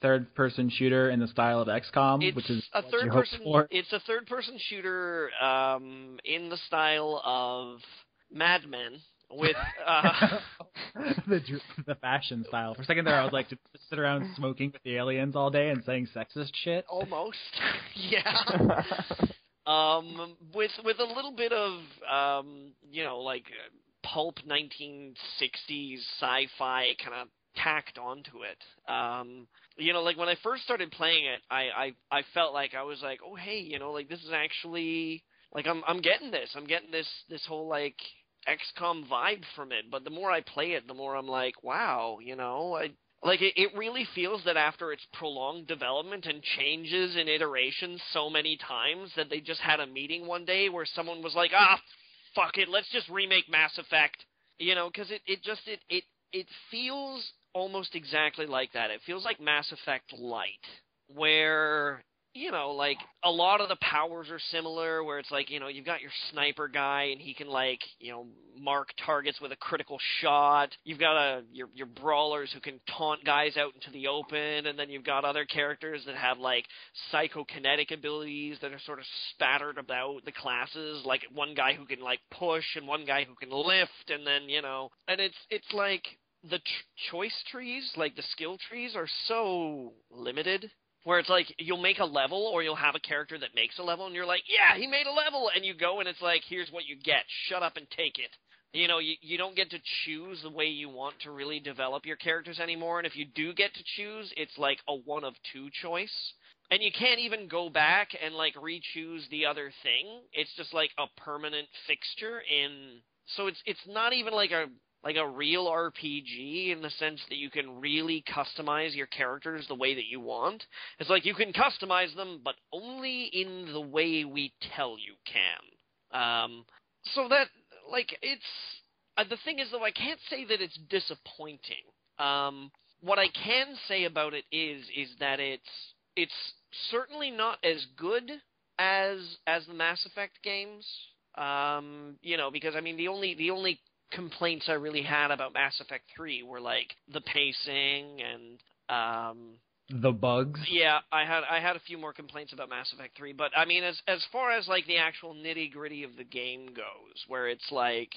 third-person shooter in the style of XCOM, which is what you hoped for. It's a third-person shooter in the style of Mad Men with the fashion style. For a second there, I was like, to sit around smoking with the aliens all day and saying sexist shit. Almost, yeah. With a little bit of pulp 1960s sci-fi kind of tacked onto it. When I first started playing it, I felt like I was like, oh hey, this is actually I'm getting this. I'm getting this whole XCOM vibe from it. But the more I play it, the more I'm like, wow, it really feels that after its prolonged development and changes and iterations so many times that they just had a meeting one day where someone was like, fuck it, let's just remake Mass Effect, because it feels almost exactly like that. It feels like Mass Effect Light, where, a lot of the powers are similar, where it's you've got your sniper guy, and he can, mark targets with a critical shot. You've got your brawlers who can taunt guys out into the open, and then you've got other characters that have, psychokinetic abilities that are sort of spattered about the classes, like one guy who can, push, and one guy who can lift, and then, and it's like the choice trees, the skill trees are so limited. Where it's you'll make a level, or you'll have a character that makes a level, and you're like, yeah, he made a level, and you go, and it's here's what you get. Shut up and take it. You don't get to choose the way you want to really develop your characters anymore, and if you do get to choose, it's a one of two choice. And you can't even go back and, re-choose the other thing. It's just, a permanent fixture in... So it's not even a real RPG in the sense that you can really customize your characters the way that you want. It's you can customize them, but only in the way we tell you can. So that, it's... the thing is, though, I can't say that it's disappointing. What I can say about it is that it's certainly not as good as the Mass Effect games. Because, the only complaints I really had about Mass Effect 3 were the pacing and the bugs. Yeah, I had a few more complaints about Mass Effect 3, but as far as the actual nitty-gritty of the game goes, where it's the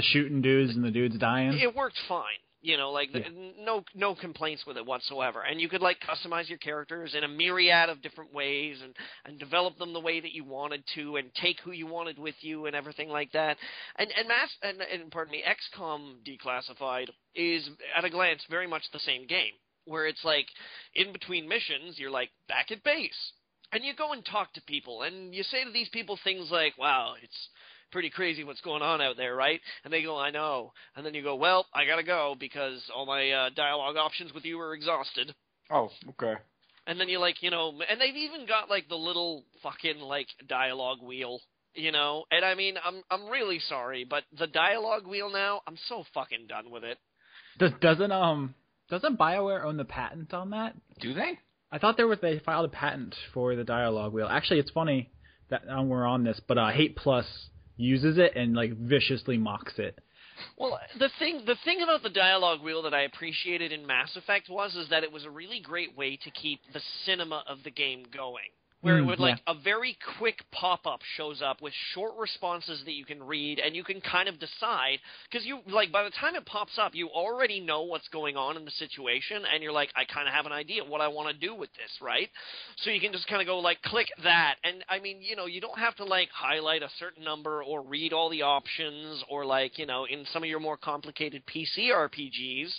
shooting dudes and the dudes dying, it worked fine. No complaints with it whatsoever. And you could customize your characters in a myriad of different ways and develop them the way that you wanted to and take who you wanted with you and everything like that. And XCOM Declassified is at a glance very much the same game, where it's in between missions you're back at base. And you go and talk to people and you say to these people things like, wow, it's pretty crazy what's going on out there, right? And they go, I know. And then you go, well, I gotta go because all my dialogue options with you are exhausted. Oh, okay. And then you're and they've even got the little fucking dialogue wheel you know. And I mean, I'm really sorry, but the dialogue wheel now, I'm so fucking done with it. Doesn't BioWare own the patent on that? Do they? I thought they filed a patent for the dialogue wheel. Actually, it's funny that we're on this, but Hate Plus uses it and like viciously mocks it. Well, the thing about the dialogue wheel that I appreciated in Mass Effect is that it was a really great way to keep the cinema of the game going. Where it would, like, a very quick pop-up shows up with short responses that you can read, and you can kind of decide, because you, like, by the time it pops up, you already know what's going on in the situation, and you're like, I kind of have an idea what I want to do with this, right? So you can just kind of go, like, click that, and, I mean, you know, you don't have to, like, highlight a certain number or read all the options, or, like, you know, in some of your more complicated PC RPGs,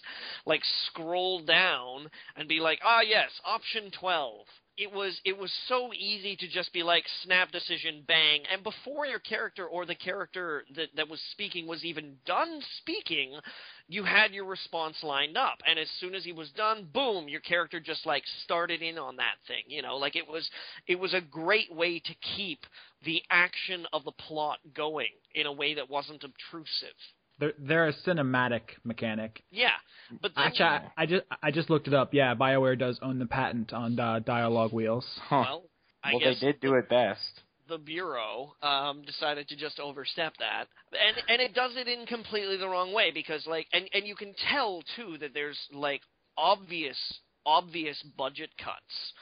like, scroll down and be like, yes, option 12. It was so easy to just be like, snap decision, bang, and before your character or the character that was speaking was even done speaking, you had your response lined up, and as soon as he was done, boom, your character just like started in on that thing, you know, like it was a great way to keep the action of the plot going in a way that wasn't obtrusive. They're a cinematic mechanic. Yeah, but then, actually, I just looked it up. Yeah, BioWare does own the patent on dialogue wheels. Huh. well, Well, they did do it best. The Bureau decided to just overstep that, and it does it in completely the wrong way, because like, and you can tell too that there's like obvious budget cuts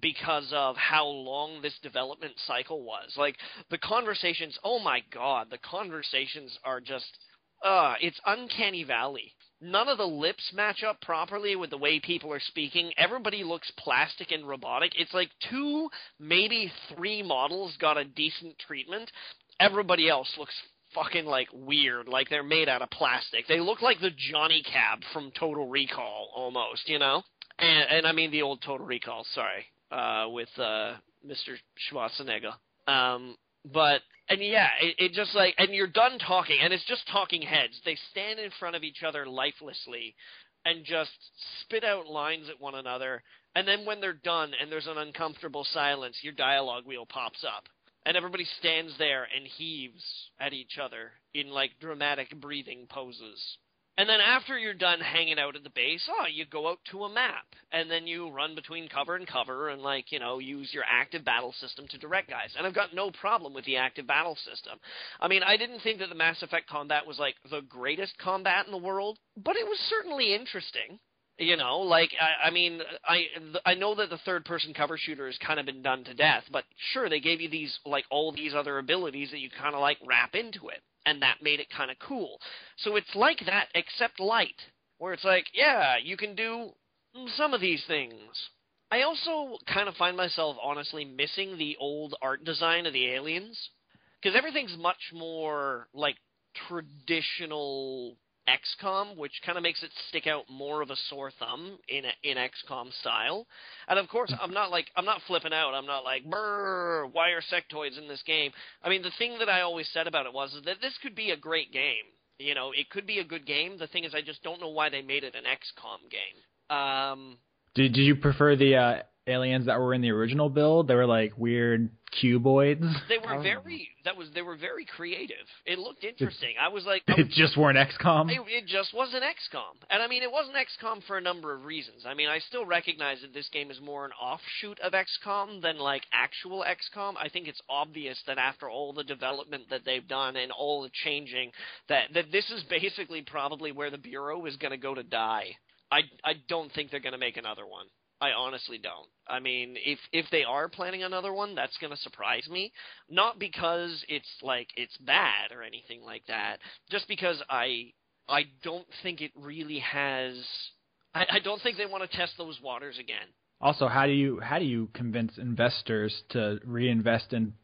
because of how long this development cycle was. Like the conversations, oh my god, the conversations are just. It's uncanny valley. None of the lips match up properly with the way people are speaking. Everybody looks plastic and robotic. It's like 2, maybe 3 models got a decent treatment. Everybody else looks fucking, like, weird, like they're made out of plastic. They look like the Johnny Cab from Total Recall, almost, you know? And I mean the old Total Recall, sorry, with Mr. Schwarzenegger. But, and yeah, it just like, and you're done talking, and it's just talking heads. They stand in front of each other lifelessly and just spit out lines at one another, and then when they're done and there's an uncomfortable silence, your dialogue wheel pops up. And everybody stands there and heaves at each other in, like, dramatic breathing poses. And then after you're done hanging out at the base, you go out to a map, and then you run between cover and cover and, like, you know, use your active battle system to direct guys. And I've got no problem with the active battle system. I mean, I didn't think that the Mass Effect combat was, like, the greatest combat in the world, but it was certainly interesting. You know, like, I mean, I know that the third-person cover shooter has kind of been done to death, but sure, they gave you these, like, all these other abilities that you kind of, like, wrap into it, and that made it kind of cool. So it's like that, except light, where it's like, yeah, you can do some of these things. I also kind of find myself, honestly, missing the old art design of the aliens, because everything's much more, like, traditional XCOM, which kind of makes it stick out more of a sore thumb in XCOM style. And of course, I'm not flipping out. I'm not like, brr, why are sectoids in this game? I mean, the thing that I always said about it was that this could be a great game. You know, it could be a good game. The thing is, I just don't know why they made it an XCOM game. Did you prefer the aliens that were in the original build? They were like weird cuboids. They were very creative. It looked interesting. It just weren't XCOM. It just wasn't XCOM, and I mean it wasn't XCOM for a number of reasons. I mean, I still recognize that this game is more an offshoot of XCOM than like actual XCOM. I think it's obvious that after all the development that they've done and all the changing, that this is basically probably where the Bureau is going to go to die. I don't think they're going to make another one. I honestly don't. I mean, if they are planning another one, that's going to surprise me. Not because it's bad or anything like that. Just because I don't think it really has. I don't think they want to test those waters again. Also, how do you convince investors to reinvest in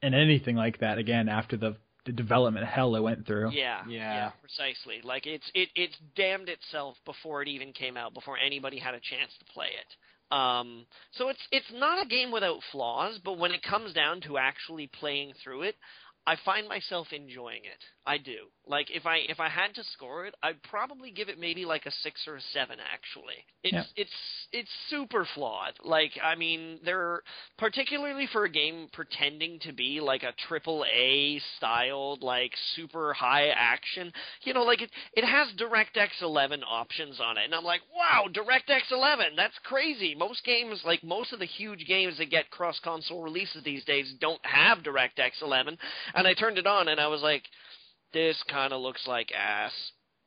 anything like that again after the development hell it went through? Yeah, precisely. Like it's damned itself before it even came out, before anybody had a chance to play it. So it's not a game without flaws, but when it comes down to actually playing through it, I find myself enjoying it. I do. Like if I had to score it, I'd probably give it maybe like a 6 or a 7. Actually, it's super flawed. Like I mean, they're particularly for a game pretending to be like a AAA styled like super high action. You know, like it has DirectX 11 options on it, and I'm like, wow, DirectX 11, that's crazy. Most games, like most of the huge games that get cross console releases these days, don't have DirectX 11. And I turned it on, and I was like, this kind of looks like ass.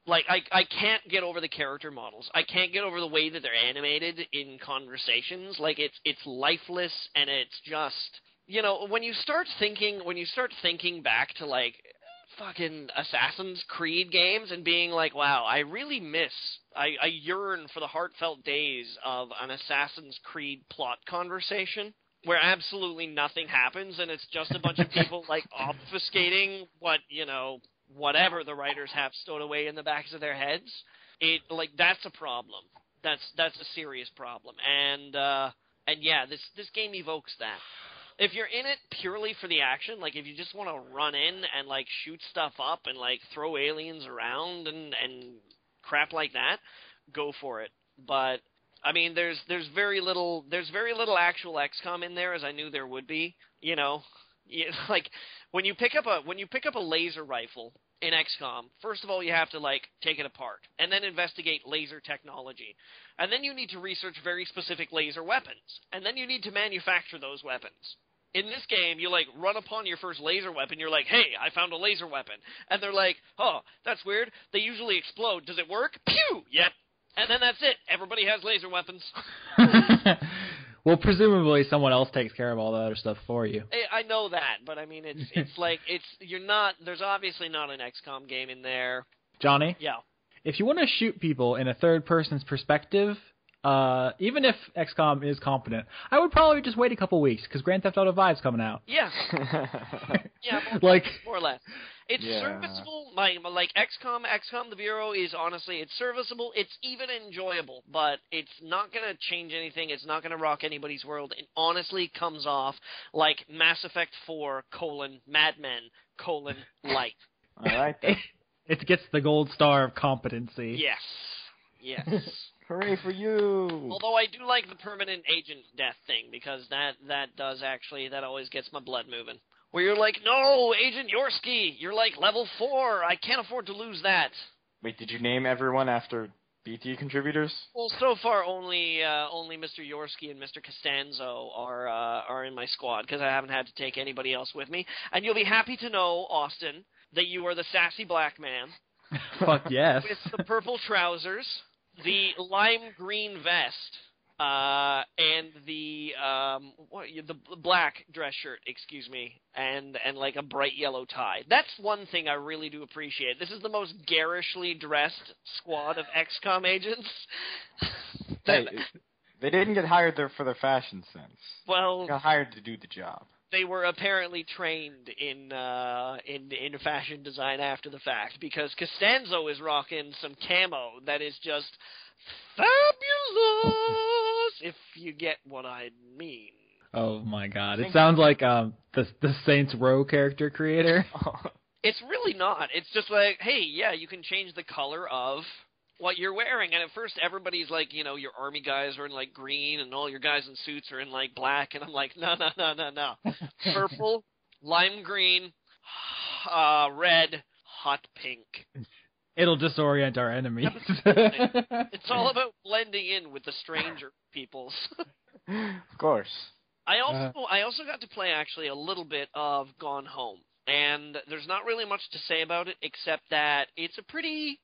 Like, I can't get over the character models. I can't get over the way that they're animated in conversations. Like, it's lifeless, and it's just, you know, when you start thinking back to, like, fucking Assassin's Creed games and being like, wow, I really I yearn for the heartfelt days of an Assassin's Creed plot conversation where absolutely nothing happens, and it's just a bunch of people, like, obfuscating what, you know, whatever the writers have stowed away in the backs of their heads. Like, that's a problem. That's a serious problem. And yeah, this game evokes that. If you're in it purely for the action, like, if you just want to run in and, like, shoot stuff up and, like, throw aliens around and crap like that, go for it. But I mean, there's very little actual XCOM in there, as I knew there would be. You know, like when you pick up a laser rifle in XCOM, first of all you have to like take it apart and then investigate laser technology, and then you need to research very specific laser weapons, and then you need to manufacture those weapons. In this game, you like run upon your first laser weapon. You're like, hey, I found a laser weapon, and they're like, oh, that's weird. They usually explode. Does it work? Pew! Yep. And then that's it. Everybody has laser weapons. Well, presumably someone else takes care of all the other stuff for you. I know that, but I mean, it's like there's obviously not an XCOM game in there. Johnny? Yeah. If you want to shoot people in a third person's perspective, even if XCOM is competent, I would probably just wait a couple weeks because Grand Theft Auto V is coming out. Yeah. Yeah, more or less. It's serviceable. Like XCOM the Bureau is honestly, it's serviceable. It's even enjoyable, but it's not going to change anything. It's not going to rock anybody's world. It honestly comes off like Mass Effect 4, Mad Men, Light. All right. It gets the gold star of competency. Yes. Hooray for you! Although I do like the permanent agent death thing, because that always gets my blood moving. Where you're like, no, Agent Yorsky, you're like level 4. I can't afford to lose that. Wait, did you name everyone after BT contributors? Well, so far only Mr. Yorsky and Mr. Costanzo are in my squad, because I haven't had to take anybody else with me. And you'll be happy to know, Austin, that you are the sassy black man. Fuck yes. With the purple trousers, the lime green vest, and the black dress shirt, excuse me, and like a bright yellow tie. That's one thing I really do appreciate. This is the most garishly dressed squad of XCOM agents. Hey, they didn't get hired there for their fashion sense. Well, they got hired to do the job. They were apparently trained in fashion design after the fact, because Costanzo is rocking some camo that is just fabulous, if you get what I mean. Oh my god. It sounds like the Saints Row character creator. It's really not. It's just like, hey, yeah, you can change the color of what you're wearing. And at first everybody's like, you know, your army guys are in like green and all your guys in suits are in like black. And I'm like, no. Purple, lime green, red, hot pink. It'll disorient our enemies. It's all about blending in with the stranger peoples. Of course. I also got to play actually a little bit of Gone Home. And there's not really much to say about it except that it's a pretty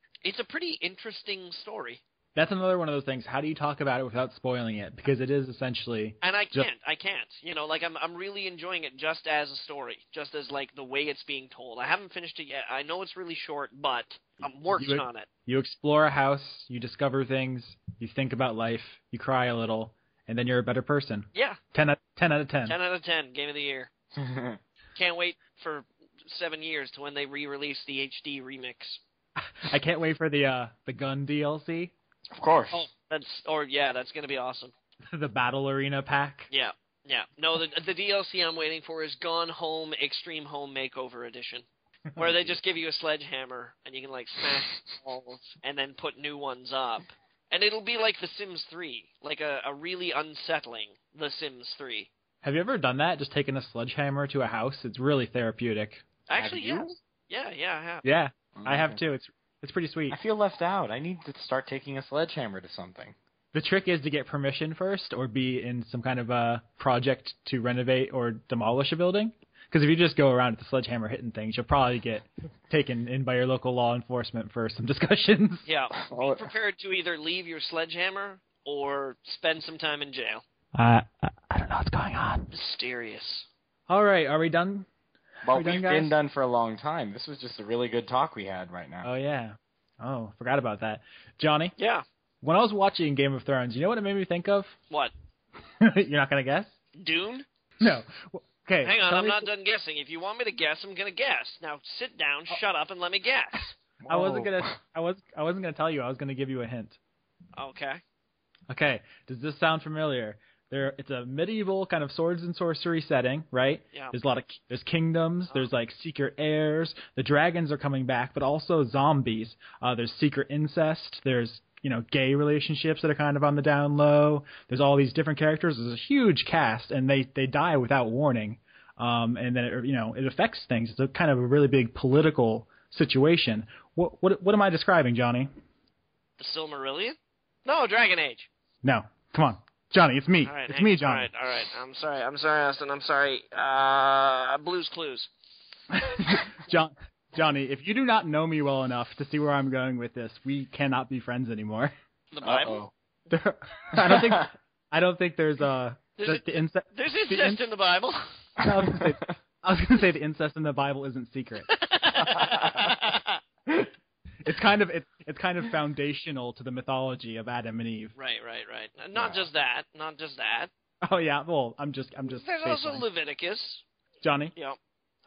interesting story. That's another one of those things. How do you talk about it without spoiling it? Because it is essentially... And I can't. You know, like, I'm really enjoying it just as a story. Just as, like, the way it's being told. I haven't finished it yet. I know it's really short, but I'm working on it. You explore a house, you discover things, you think about life, you cry a little, and then you're a better person. Yeah. 10 out of 10. 10 out of 10. Game of the year. Can't wait for 7 years to when they re-release the HD remix. I can't wait for the gun DLC. Of course. Oh, that's going to be awesome. The Battle Arena pack. Yeah. No, the DLC I'm waiting for is Gone Home Extreme Home Makeover Edition. where they just give you a sledgehammer and you can like smash walls and then put new ones up. And it'll be like The Sims 3, like a really unsettling The Sims 3. Have you ever done that? Just taken a sledgehammer to a house? It's really therapeutic. Actually, yes. Yeah, I have. Yeah, I have too. It's pretty sweet. I feel left out. I need to start taking a sledgehammer to something. The trick is to get permission first or be in some kind of a project to renovate or demolish a building. Because if you just go around with the sledgehammer hitting things, you'll probably get taken in by your local law enforcement for some discussions. Yeah, be prepared to either leave your sledgehammer or spend some time in jail. I don't know what's going on. Mysterious. All right, are we done? Well, we've been done for a long time. This was just a really good talk we had right now. Oh, yeah. Oh, forgot about that. Johnny? Yeah. When I was watching Game of Thrones, you know what it made me think of? What? You're not going to guess? Dune? No. Okay. Hang on, I'm not done guessing. If you want me to guess, I'm going to guess. Now sit down, shut up, and let me guess. I wasn't gonna tell you. I was gonna give you a hint. Okay. Okay. Does this sound familiar? It's a medieval kind of swords and sorcery setting, right? Yeah. There's kingdoms. There's like secret heirs. The dragons are coming back, but also zombies. There's secret incest. There's gay relationships that are kind of on the down low. There's all these different characters. There's a huge cast, and they die without warning. And then it affects things. It's a kind of a really big political situation. What am I describing, Johnny? The Silmarillion? No, Dragon Age. No, come on, Johnny. It's me. All right, it's me, Johnny. All right. I'm sorry, Austin. I'm sorry. Blue's Clues. Johnny, if you do not know me well enough to see where I'm going with this, we cannot be friends anymore. The Bible? I don't think there's incest. There's incest in the Bible. I was gonna say the incest in the Bible isn't secret. It's kind of foundational to the mythology of Adam and Eve. Right. Not just that. Oh yeah. Well, I'm just. There's also Leviticus. Johnny. Yep.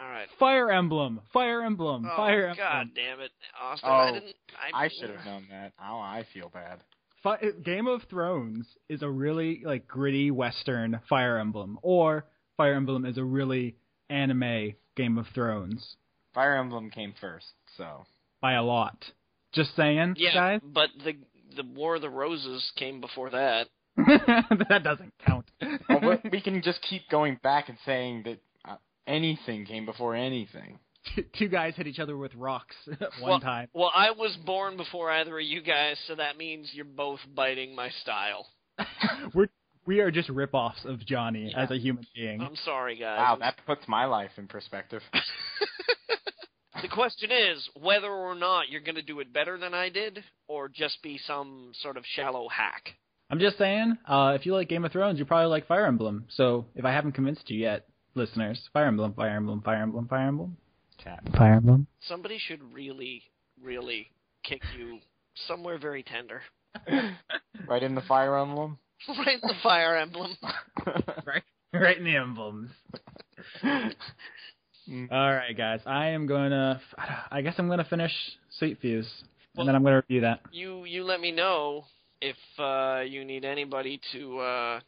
All right. Fire Emblem. Oh, Fire Emblem. God damn it, Austin! I should have known that. Oh, I feel bad. Game of Thrones is a really gritty Western Fire Emblem, or Fire Emblem is a really anime Game of Thrones. Fire Emblem came first, so by a lot. Just saying, guys. But the War of the Roses came before that. That doesn't count. Well, we can just keep going back and saying that anything came before anything. Two guys hit each other with rocks one time. Well, I was born before either of you guys, so that means you're both biting my style. We are just rip-offs of Johnny as a human being. I'm sorry, guys. Wow, that puts my life in perspective. The question is whether or not you're going to do it better than I did, or just be some sort of shallow hack. I'm just saying, if you like Game of Thrones, you probably like Fire Emblem. So if I haven't convinced you yet, listeners, Fire Emblem, Fire Emblem, Fire Emblem, Fire Emblem. Cat. Fire Emblem. Somebody should really, really kick you somewhere very tender. Right in the Fire Emblem? Right in the Fire Emblem. right in the emblems. All right, guys. I guess I'm gonna finish Sweet Fuse, and then I'm gonna review that. You let me know if you need anybody to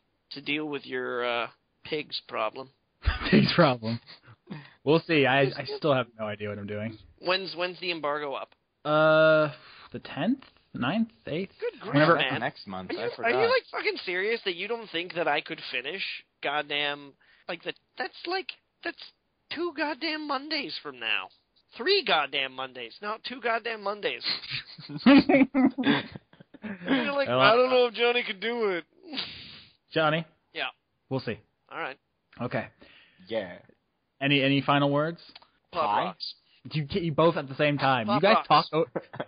deal with your pig's problem. Pig's problem. We'll see. I still have no idea what I'm doing. When's the embargo up? The 10th, 9th, 8th. Good grief, man. Next month. Are I forgot. you like fucking serious that you don't think that I could finish? Goddamn, that's 2 goddamn Mondays from now. 3 goddamn Mondays. No, 2 goddamn Mondays. You're like, I don't know if Johnny could do it. Johnny? Yeah. We'll see. All right. Okay. Yeah. Any final words? Pop rocks. You both at the same time. Pop you guys rocks. talk.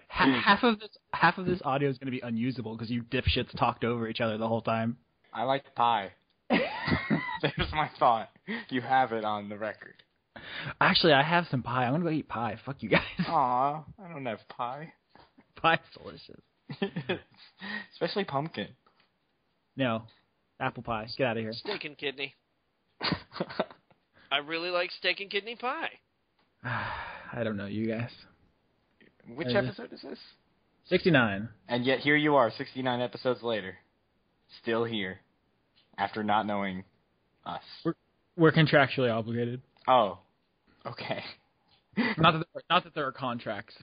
Half of this audio is going to be unusable because you dipshits talked over each other the whole time. I like pie. There's my thought. You have it on the record. Actually, I have some pie. I'm going to go eat pie. Fuck you guys. Aw, I don't have pie. Pie's delicious. Especially pumpkin. No. Apple pie. Get out of here. Steak and kidney. I really like steak and kidney pie. I don't know, you guys. Which episode is this? 69. And yet here you are, 69 episodes later. Still here. After not knowing us. We're contractually obligated. Oh. Okay. Not that there are contracts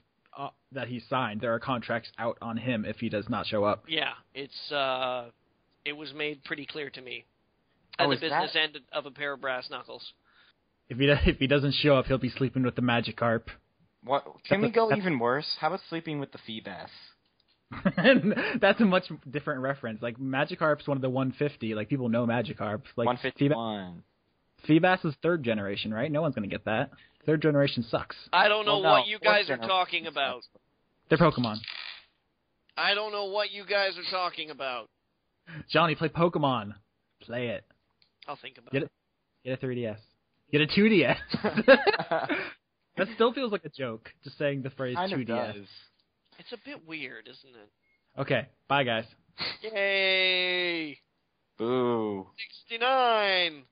that he signed. There are contracts out on him if he does not show up. Yeah, it was made pretty clear to me. Oh, At is the business that- end of a pair of brass knuckles. If he doesn't show up, he'll be sleeping with the Magikarp. What? Can we go even worse? How about sleeping with the Feebas? That's a much different reference. Like Magikarp's one of the 150. Like people know Magikarp. Like 151. Feebas is third generation, right? No one's gonna get that. Third generation sucks. I don't know Well, no, what you guys are fourth talking about. They're Pokemon. I don't know what you guys are talking about. Johnny, play Pokemon. Play it. I'll think about Get it. it. Get a 3DS. Get a 2DS. That still feels like a joke. Just saying the phrase Kind of 2DS. does. It's a bit weird, isn't it? Okay. Bye, guys. Yay! Boo. 69!